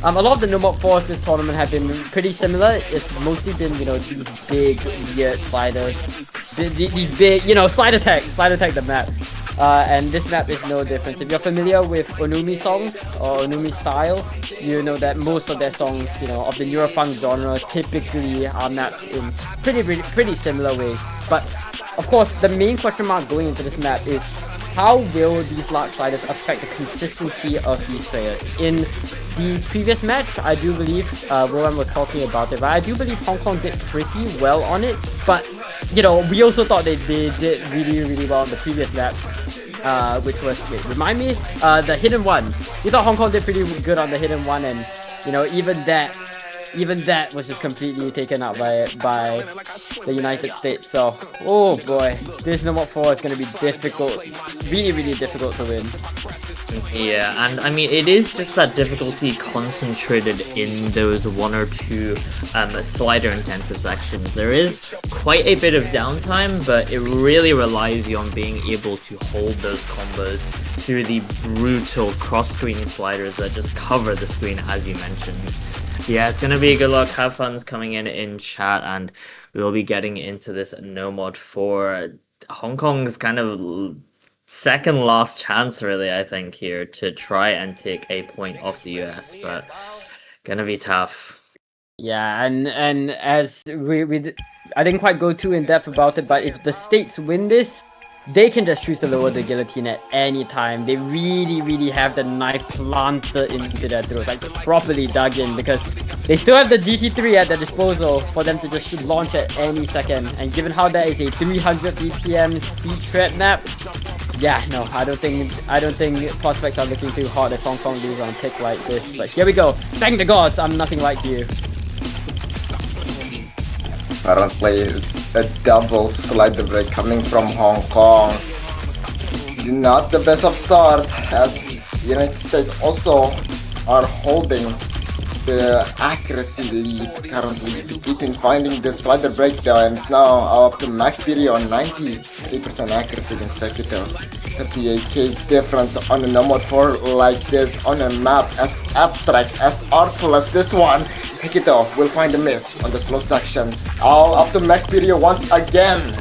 [SPEAKER 1] A lot of the Nomad 4s this tournament have been pretty similar. It's mostly been, you know, these big weird sliders, these big, you know, slide attack the map. and this map is no different. If you're familiar with Onumi songs or Onumi style, you know that most of their songs, you know, of the Eurofunk genre typically are mapped in pretty similar ways. But of course, the main question mark going into this map is how will these large sliders affect the consistency of these players? In the previous match, I do believe Willwam was talking about it, but I do believe Hong Kong did pretty well on it. But you know, we also thought they did really well on the previous match, which was, wait, remind me, the hidden one. We thought Hong Kong did pretty good on the hidden one, and you know, even that was just completely taken out by the United States. So, oh boy, this No Mod 4 is going to be difficult, really difficult to win.
[SPEAKER 2] Yeah, and I mean, it is just that difficulty concentrated in those one or two slider intensive sections. There is quite a bit of downtime, but it really relies you on being able to hold those combos through the brutal cross-screen sliders that just cover the screen, as you mentioned. Yeah, it's gonna be good luck. Have fun's coming in chat, and we'll be getting into this No Mod 4. Hong Kong's kind of second last chance, really, I think, here to try and take a point off the US, but gonna be tough.
[SPEAKER 1] Yeah, and as I didn't quite go too in depth about it, but if the States win this, they can just choose to lower the guillotine at any time. They really have the knife planted into their throat, like properly dug in, because they still have the GT3 at their disposal for them to just launch at any second. And given how that is a 300 BPM speed trap map, yeah, no, I don't think prospects are looking too hard if Hong Kong lose on a pick like this. But here we go. Thank the gods, I'm nothing like you.
[SPEAKER 3] Currently, a double slider break coming from Hong Kong. Not the best of start, as United States also are holding the accuracy lead currently. They keep in finding the slider breakdown, and it's now up to max period on 98% accuracy against Tekito. 38k difference on a No Mod 4 like this on a map as abstract, as artful as this one. Tekito will find a miss on the slow section. All up to max period once again.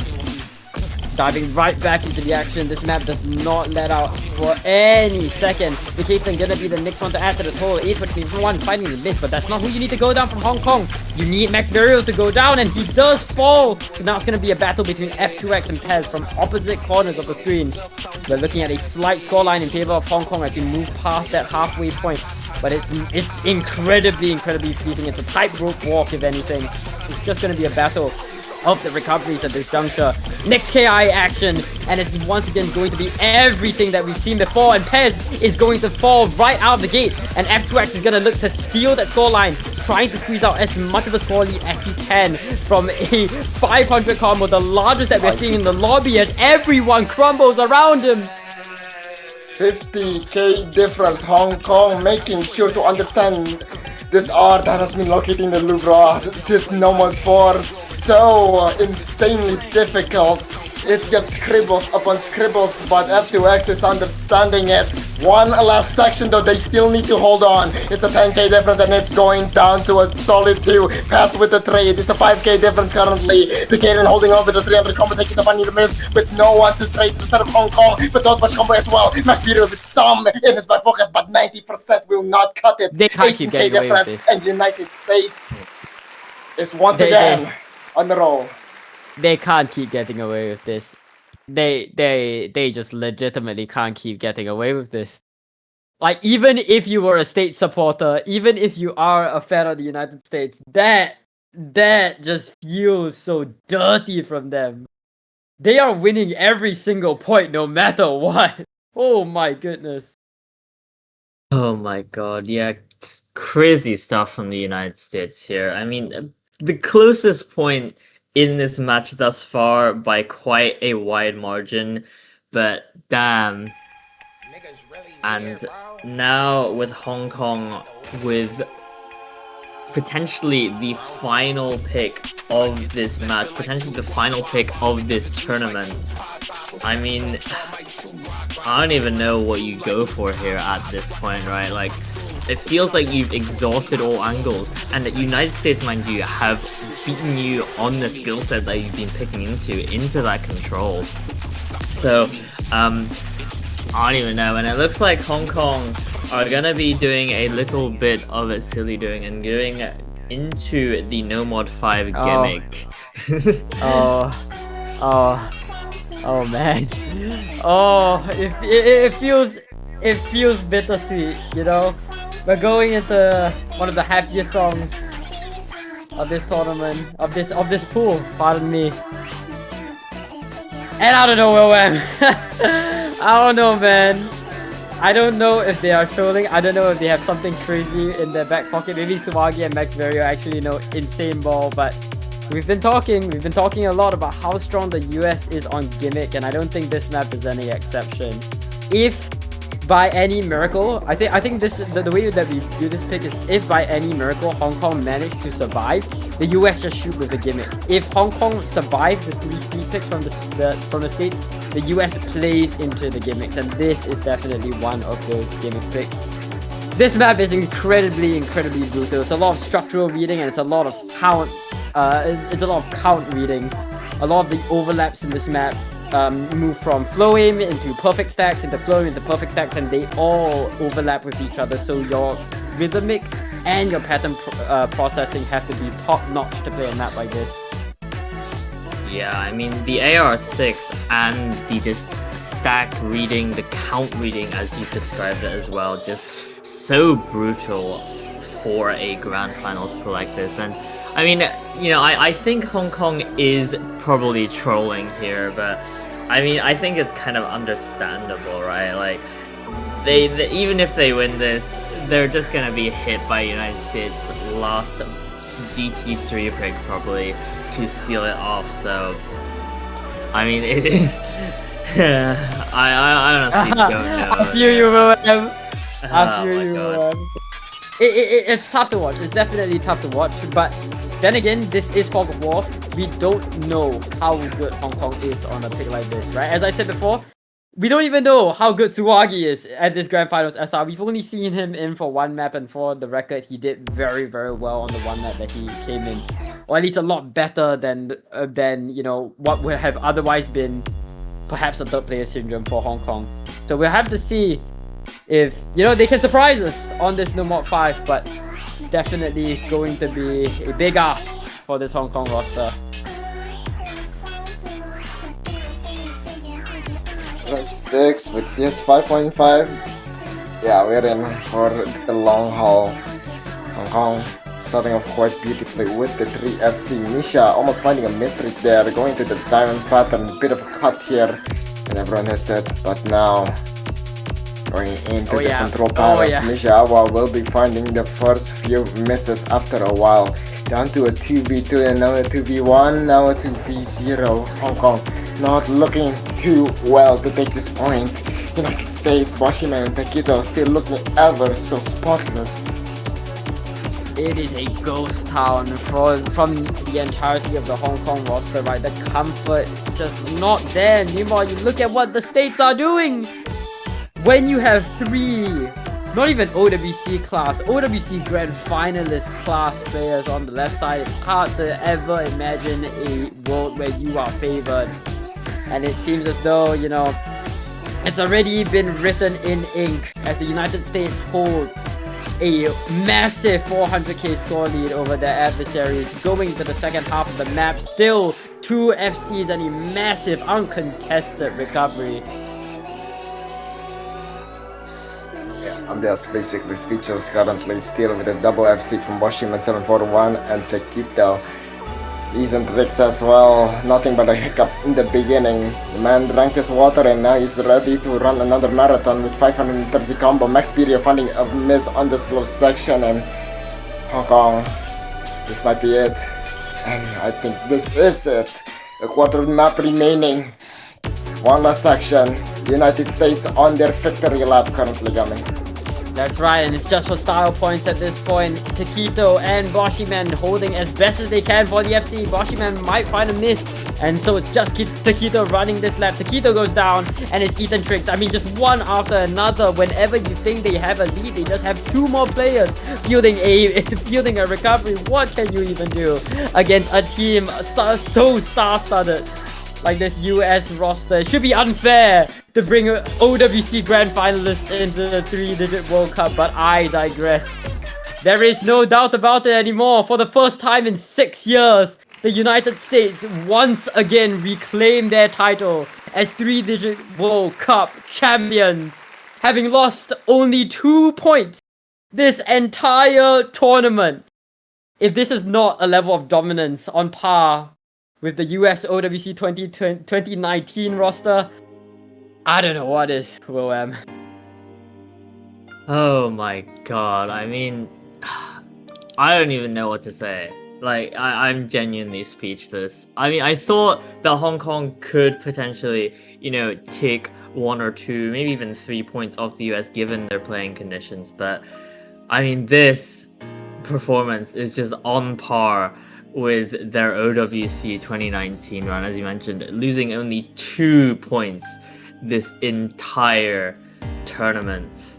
[SPEAKER 1] Diving right back into the action, this map does not let out for any second. The Caitlyn gonna be the next one to add to the total. 8-1 fighting the miss, but that's not who you need to go down from Hong Kong. You need Max Burial to go down, and he does fall. So now it's gonna be a battle between F2X and Pez from opposite corners of the screen. We're looking at a slight scoreline in favor of Hong Kong as we move past that halfway point. But it's incredibly fleeting. It's a tightrope walk, if anything. It's just gonna be a battle of the recoveries at this juncture. Next KI action, and it's once again going to be everything that we've seen before, and Pez is going to fall right out of the gate, and F2X is going to look to steal that scoreline, trying to squeeze out as much of a score lead as he can from a 500 combo, the largest that we're seeing in the lobby, as everyone crumbles around him.
[SPEAKER 3] 50k difference. Hong Kong making sure to understand this art that has been located in the Louvre. This No Mod 4 so insanely difficult. It's just scribbles upon scribbles, but F2X is understanding it. One last section though, they still need to hold on. It's a 10k difference, and it's going down to a solid 2. Pass with the trade. It's a 5k difference currently. The Kaden holding on with the 300 combo, taking the money to miss with no one to trade instead of Hong Kong. But don't push combo as well. Max Peter with some in his back pocket, but 90% will not cut it.
[SPEAKER 1] They can't keep getting away with this.
[SPEAKER 3] And United States is once again on the roll.
[SPEAKER 1] They can't keep getting away with this. They just legitimately can't keep getting away with this. Like, even if you were a state supporter, even if you are a fan of the United States, that just feels so dirty from them. They are winning every single point no matter what. Oh my goodness.
[SPEAKER 2] Oh my god, yeah, it's crazy stuff from the United States here. I mean, the closest point in this match thus far by quite a wide margin, but damn. And now with Hong Kong with potentially the final pick of this match, potentially the final pick of this tournament. I mean, I don't even know what you go for here at this point, right? Like, it feels like you've exhausted all angles, and that United States, mind you, have beaten you on the skill set that you've been picking into that control. So, I don't even know, and it looks like Hong Kong are gonna be doing a little bit of a silly doing and going into the No Mod 5 gimmick.
[SPEAKER 1] Oh man. Oh, it feels bittersweet, you know? We're going into one of the happiest songs of this tournament, of this pool, pardon me. And I don't know, willwam. I don't know, man. I don't know if they are trolling. I don't know if they have something crazy in their back pocket. Maybe Suwagi and Max Vario actually know insane ball, but we've been talking a lot about how strong the US is on gimmick, and I don't think this map is any exception. If by any miracle, I think this the way that we do this pick is if by any miracle Hong Kong managed to survive, the US just shoot with the gimmick. If Hong Kong survived the 3 speed picks from the States, the US plays into the gimmicks, and this is definitely one of those gimmick picks. This map is incredibly brutal. It's a lot of structural reading, and it's a lot of count. It's a lot of count reading. A lot of the overlaps in this map move from flow aim into perfect stacks, into flow aim into perfect stacks, and they all overlap with each other. So your rhythmic and your pattern processing have to be top notch to play a map like this.
[SPEAKER 2] Yeah, I mean, the AR6 and the just stack reading, the count reading as you've described it as well, just so brutal for a Grand Finals pull like this. And I mean, you know, I think Hong Kong is probably trolling here, but I mean, I think it's kind of understandable, right? Like, they even if they win this, they're just gonna be hit by United States' last DT3 pick probably to seal it off. So, I mean, it is. I honestly don't know.
[SPEAKER 1] I feel you, willwam. I feel you, willwam. It's tough to watch. It's definitely tough to watch, but then again, this is Fog of War. We don't know how good Hong Kong is on a pick like this, right? As I said before, we don't even know how good Suwagi is at this Grand Finals SR. We've only seen him in for one map, and for the record, he did very well on the one map that he came in. Or at least a lot better than you know, what would have otherwise been perhaps a third player syndrome for Hong Kong. So we'll have to see if, you know, they can surprise us on this No Mod 5, but definitely going to be a big ask for this Hong Kong roster.
[SPEAKER 3] +6 with CS 5.5. Yeah, we're in for the long haul. Hong Kong starting off quite beautifully with the 3FC. Misha almost finding a misread there, going to the diamond pattern, bit of a cut here, and everyone hits it, but now going into the control panels. Misha will be finding the first few misses after a while. Down to a 2v2 and now a 2v1, now a 2v0. Hong Kong not looking too well to take this point. United States, Washington and Taquito still looking ever so spotless.
[SPEAKER 1] It is a ghost town from the entirety of the Hong Kong roster, right? The comfort just not there. Meanwhile, you look at what the States are doing. When you have 3, not even OWC class, OWC Grand Finalist class players on the left side, it's hard to ever imagine a world where you are favored. And it seems as though, you know, it's already been written in ink as the United States hold a massive 400k score lead over their adversaries going to the second half of the map. Still 2 FCs and a massive uncontested recovery.
[SPEAKER 3] I'm just basically speechless currently, still with a double FC from Washington 741 and Taquito. Ethan Tricks as well, nothing but a hiccup in the beginning. The man drank his water and now he's ready to run another marathon with 530 combo. Max Pedia finding a miss on the slow section, and Hong Kong, this might be it. And I think this is it. A quarter of the map remaining. One last section. United States on their victory lap currently coming.
[SPEAKER 1] That's right, and it's just for style points at this point. Taquito and Boshiman holding as best as they can for the FC. Boshiman might find a miss, and so it's just Taquito running this lap. Taquito goes down, and it's Ethan Tricks. I mean, just one after another. Whenever you think they have a lead, they just have two more players fielding a recovery. What can you even do against a team so star-studded like this US roster? It should be unfair to bring OWC Grand Finalists into the 3-digit World Cup, but I digress. There is no doubt about it anymore. For the first time in 6 years, the United States once again reclaim their title as 3-digit World Cup champions, having lost only 2 points this entire tournament. If this is not a level of dominance on par with the US OWC 2019 roster, I don't know what is, willwam.
[SPEAKER 2] Oh my god, I mean, I don't even know what to say. Like, I'm genuinely speechless. I mean, I thought that Hong Kong could potentially, take 1 or 2, maybe even 3 points off the US given their playing conditions, but I mean, this performance is just on par with their OWC 2019 run, as you mentioned, losing only 2 points this entire tournament.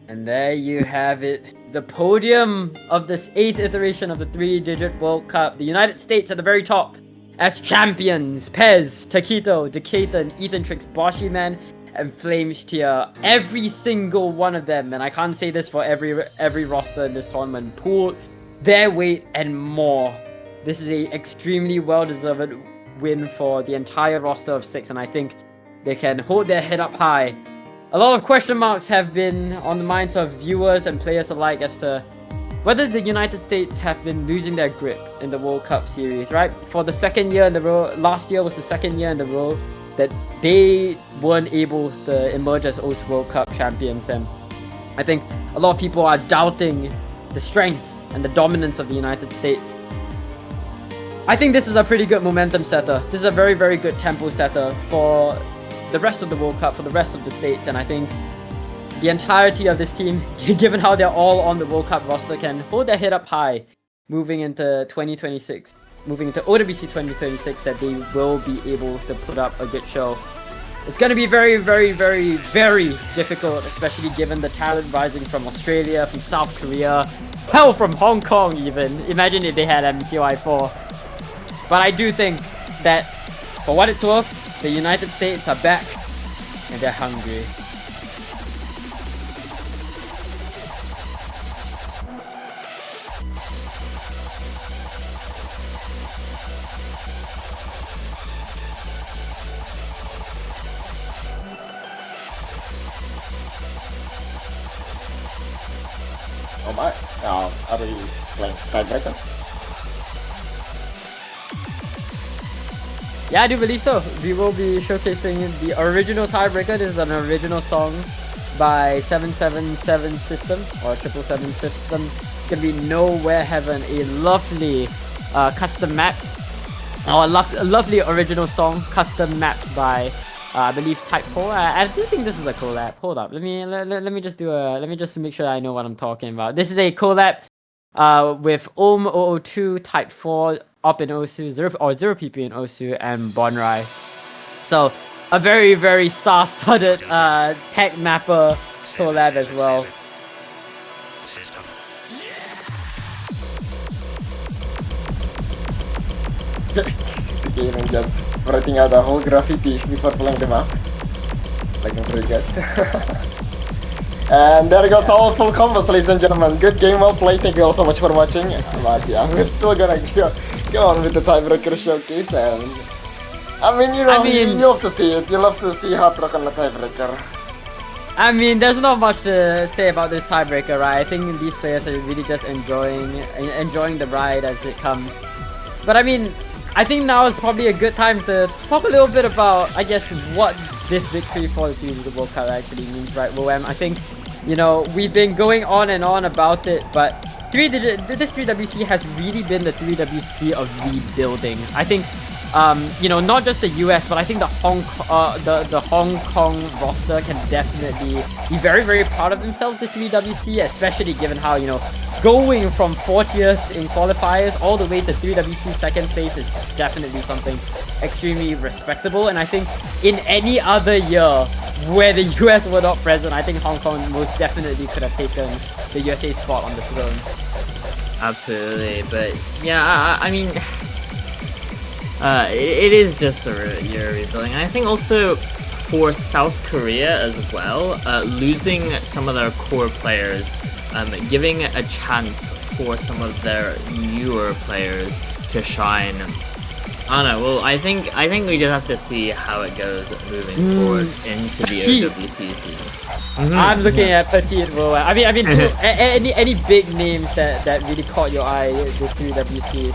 [SPEAKER 1] And there you have it. The podium of this 8th iteration of the 3-digit World Cup. The United States at the very top as champions. Pez, Taquito, Decaton, Ethan Tricks, Boshiman, and Flames tier. Every single one of them, and I can't say this for every roster in this tournament, pulled their weight and more. This is a extremely well-deserved win for the entire roster of 6, and I think they can hold their head up high. A lot of question marks have been on the minds of viewers and players alike as to whether the United States have been losing their grip in the World Cup series, right? For the second year in a row, last year was the second year in a row that they weren't able to emerge as host World Cup champions, and I think a lot of people are doubting the strength and the dominance of the United States. I think this is a pretty good momentum setter. This is a very, very good tempo setter for the rest of the World Cup, for the rest of the states, and I think the entirety of this team, given how they're all on the World Cup roster, can hold their head up high moving into 2026, moving into OWC 2026, that they will be able to put up a good show. It's going to be very, very, very, very difficult, especially given the talent rising from Australia, from South Korea, hell, from Hong Kong even. Imagine if they had MCOI4. But I do think that, for what it's worth, the United States are back, and they're hungry.
[SPEAKER 3] Oh my, are we playing tiebreaker?
[SPEAKER 1] Yeah, I do believe so. We will be showcasing the original tiebreaker. This is an original song by 777 System, or 777 System. It's gonna be Nowhere Heaven, a lovely custom map, or a lovely original song custom mapped by I believe Type 4. I do think this is a collab. Hold up, let me just make sure I know what I'm talking about. This is a collab with Ohm002, Type 4, Up in Osu, 0PP in Osu, and Bonrai. So a very, very star-studded tech mapper collab as well.
[SPEAKER 3] The game and just writing out a whole graffiti before playing the map. Looking pretty good. And there goes all full combos, ladies and gentlemen. Good game, well played. Thank you all so much for watching. But yeah, we're still gonna go on with the tiebreaker showcase. And I mean, you love to see it. You love to see Hard Rock on the tiebreaker.
[SPEAKER 1] I mean, there's not much to say about this tiebreaker, right? I think these players are really just enjoying the ride as it comes. But I mean, I think now is probably a good time to talk a little bit about, I guess, what this victory for the team of the World Cup actually means, right, willwam? I think, we've been going on and on about it, but this 3WC has really been the 3WC of rebuilding. I think You know, not just the US, but I think the Hong Kong roster can definitely be very, very proud of themselves this 3WC, especially given how, you know, going from 40th in qualifiers all the way to 3WC second place is definitely something extremely respectable. And I think in any other year where the US were not present, I think Hong Kong most definitely could have taken the USA spot on the throne.
[SPEAKER 2] Absolutely, but yeah, I mean, it is just a year rebuilding. And I think also for South Korea as well, losing some of their core players, giving a chance for some of their newer players to shine. I don't know. Well, I think we just have to see how it goes moving forward into the OWC season.
[SPEAKER 1] I'm looking at Petite Willwam. I mean, any big names that really caught your eye this 3WC?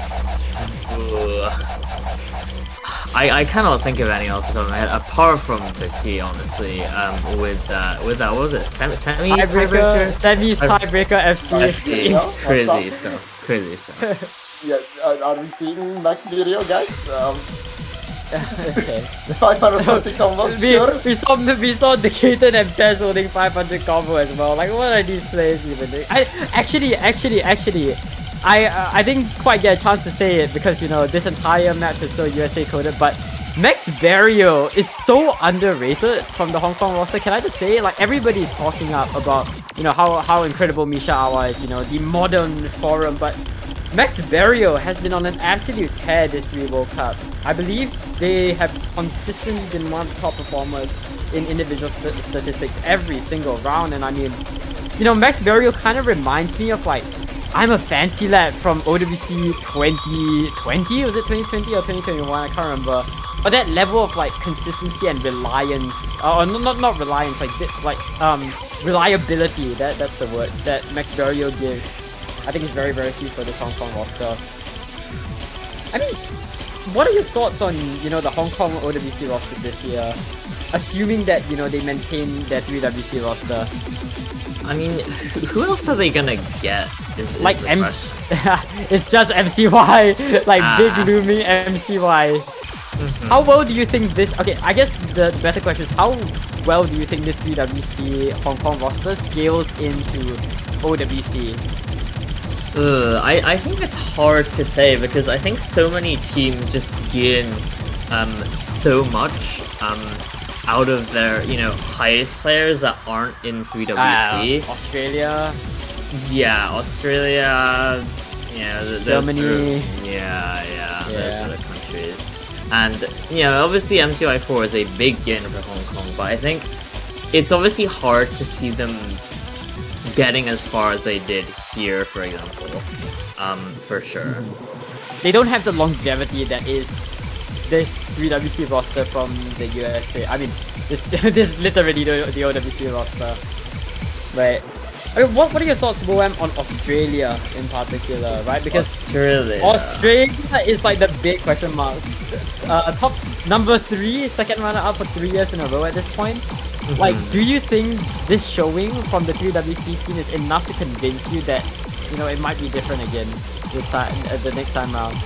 [SPEAKER 2] I cannot think of any off the top of my head apart from Petit, honestly. With that, what was it? Semis tiebreaker?
[SPEAKER 1] Semis tiebreaker FC.
[SPEAKER 2] Crazy stuff.
[SPEAKER 3] Yeah, are we seeing Max video, guys?
[SPEAKER 1] Okay.
[SPEAKER 3] The 540 combo, sure.
[SPEAKER 1] We saw Decatan and Pez holding 500 combo as well. Like, what are these players even doing? I didn't quite get a chance to say it because, you know, this entire match is so USA coded, but Max Barrio is so underrated from the Hong Kong roster. Can I just say, like, everybody's talking up about, you know, how incredible Misha Awa is, you know, the modern forum, but Max Barrio has been on an absolute tear this 3 World Cup. I believe they have consistently been one of the top performers in individual statistics every single round, and I mean, you know, Max Barrio kind of reminds me of, like, I'm a fancy lad from OWC 2020, was it 2020 or 2021? I can't remember. But that level of, like, consistency and reliance, or not reliance, like reliability, that's the word, that Max Barrio gives. I think it's very, very key for this Hong Kong roster. I mean, what are your thoughts on, you know, the Hong Kong OWC roster this year? Assuming that, you know, they maintain their 3WC roster.
[SPEAKER 2] I mean, who else are they gonna get?
[SPEAKER 1] Like it's just MCY, like big looming MCY. How well do you think this? Okay, I guess the better question is how well do you think this 3WC Hong Kong roster scales into OWC?
[SPEAKER 2] I think it's hard to say because I think so many teams just gain so much out of their, you know, highest players that aren't in 3WC.
[SPEAKER 1] Australia.
[SPEAKER 2] Yeah, Australia. Yeah,
[SPEAKER 1] Germany.
[SPEAKER 2] Those other countries. And, you know, obviously MCY4 is a big gain for Hong Kong, but I think it's obviously hard to see them getting as far as they did here, for example. For sure.
[SPEAKER 1] They don't have the longevity that is this 3WC roster from the USA. I mean, this literally the OWC roster. Right. I mean, what are your thoughts, Willwam, on Australia in particular, right? Because Australia is like the big question mark. Top number 3, second runner up for 3 years in a row at this point. Like, do you think this showing from the 3WC team is enough to convince you that, you know, it might be different again this time, the next time round?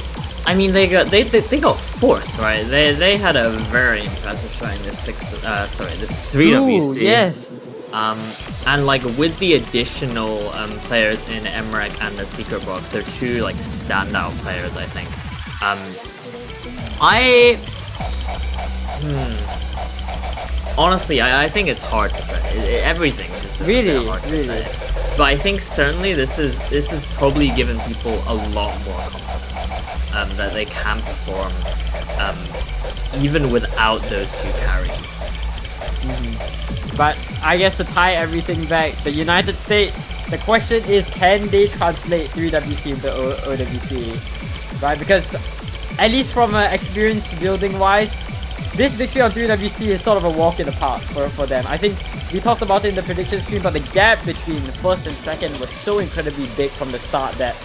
[SPEAKER 2] I mean, they got 4th, right? They had a very impressive showing this 3WC.
[SPEAKER 1] Ooh, yes.
[SPEAKER 2] And like with the additional players in Emmerich and the Secret Box, they're 2 like standout players, I think. Honestly, I think it's hard to say. Everything's just
[SPEAKER 1] really
[SPEAKER 2] hard to say. But I think certainly this is probably given people a lot more confidence that they can perform even without those 2 carries.
[SPEAKER 1] But I guess to tie everything back, the United States, the question is, can they translate 3WC into OWC? Right? Because at least from experience building wise, this victory on 3WC is sort of a walk in the park for them. I think we talked about it in the prediction screen, but the gap between the first and second was so incredibly big from the start that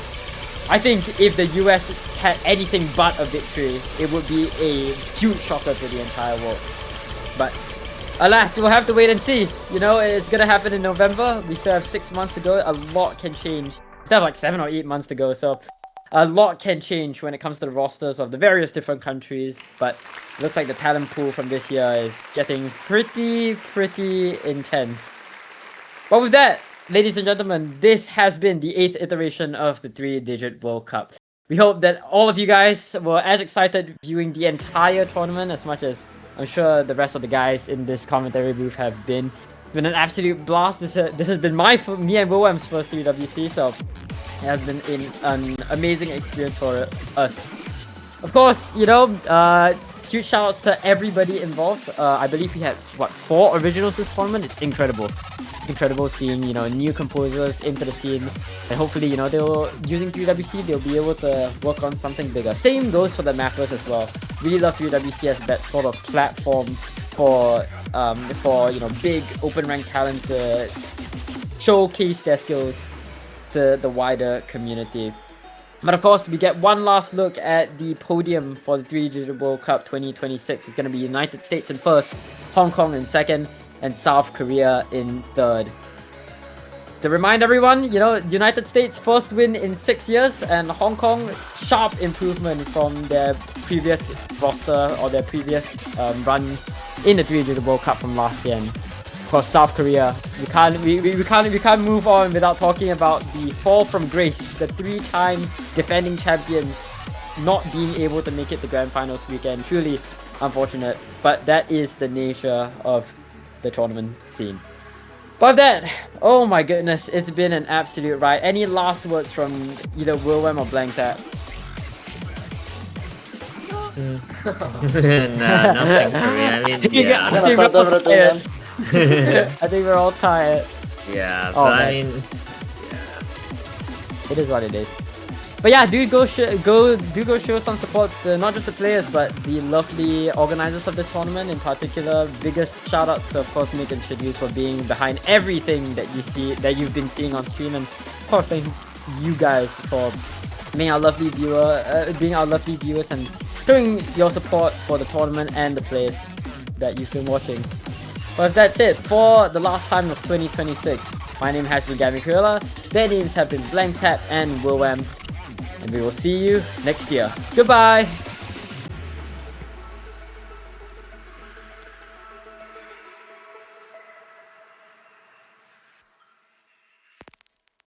[SPEAKER 1] I think if the US had anything but a victory, it would be a huge shocker to the entire world. But alas, we'll have to wait and see. You know, it's gonna happen in November. We still have 6 months to go. A lot can change. We still have like 7 or 8 months to go, so A lot can change when it comes to the rosters of the various different countries, but it looks like the talent pool from this year is getting pretty intense. But with that, ladies and gentlemen, this has been the 8th iteration of the 3-digit World Cup. We hope that all of you guys were as excited viewing the entire tournament as much as I'm sure the rest of the guys in this commentary booth have been. It's been an absolute blast. This has been me and willwam's first 3WC, so it has been an amazing experience for us. Of course, you know, huge shout outs to everybody involved. I believe we had, 4 originals this tournament? It's incredible. It's incredible seeing, you know, new composers into the scene. And hopefully, you know, using 3WC, they'll be able to work on something bigger. Same goes for the mappers as well. Really love 3WC as that sort of platform for you know, big open rank talent to showcase their skills to the wider community. But of course, we get one last look at the podium for the 3-digit World Cup 2026. It's going to be United States in first, Hong Kong in second, and South Korea in third. To remind everyone, you know, United States first win in 6 years, and Hong Kong sharp improvement from their previous roster or their previous run in the 3-digit World Cup from last year. And of course, South Korea, we can't move on without talking about the fall from grace, the 3-time defending champions not being able to make it to grand finals weekend. Truly unfortunate, but that is the nature of the tournament scene. But that, oh my goodness, it's been an absolute ride. Any last words from either willwam or BlankTap?
[SPEAKER 2] Nah, nothing for me. I mean, yeah.
[SPEAKER 1] I think we're all tired.
[SPEAKER 2] Yeah,
[SPEAKER 1] Oh,
[SPEAKER 2] but I
[SPEAKER 1] man.
[SPEAKER 2] mean,
[SPEAKER 1] It is what it is. But yeah, do go show some support to not just the players but the lovely organizers of this tournament in particular. Biggest shout outs to of course Nick and Shadows for being behind everything that you've been seeing on stream, and of course thank you guys for being our lovely viewers and showing your support for the tournament and the players that you've been watching. But that's it for the last time of 2026. My name has been gamicrayola, their names have been BlankTap and willwam, and we will see you next year. Goodbye!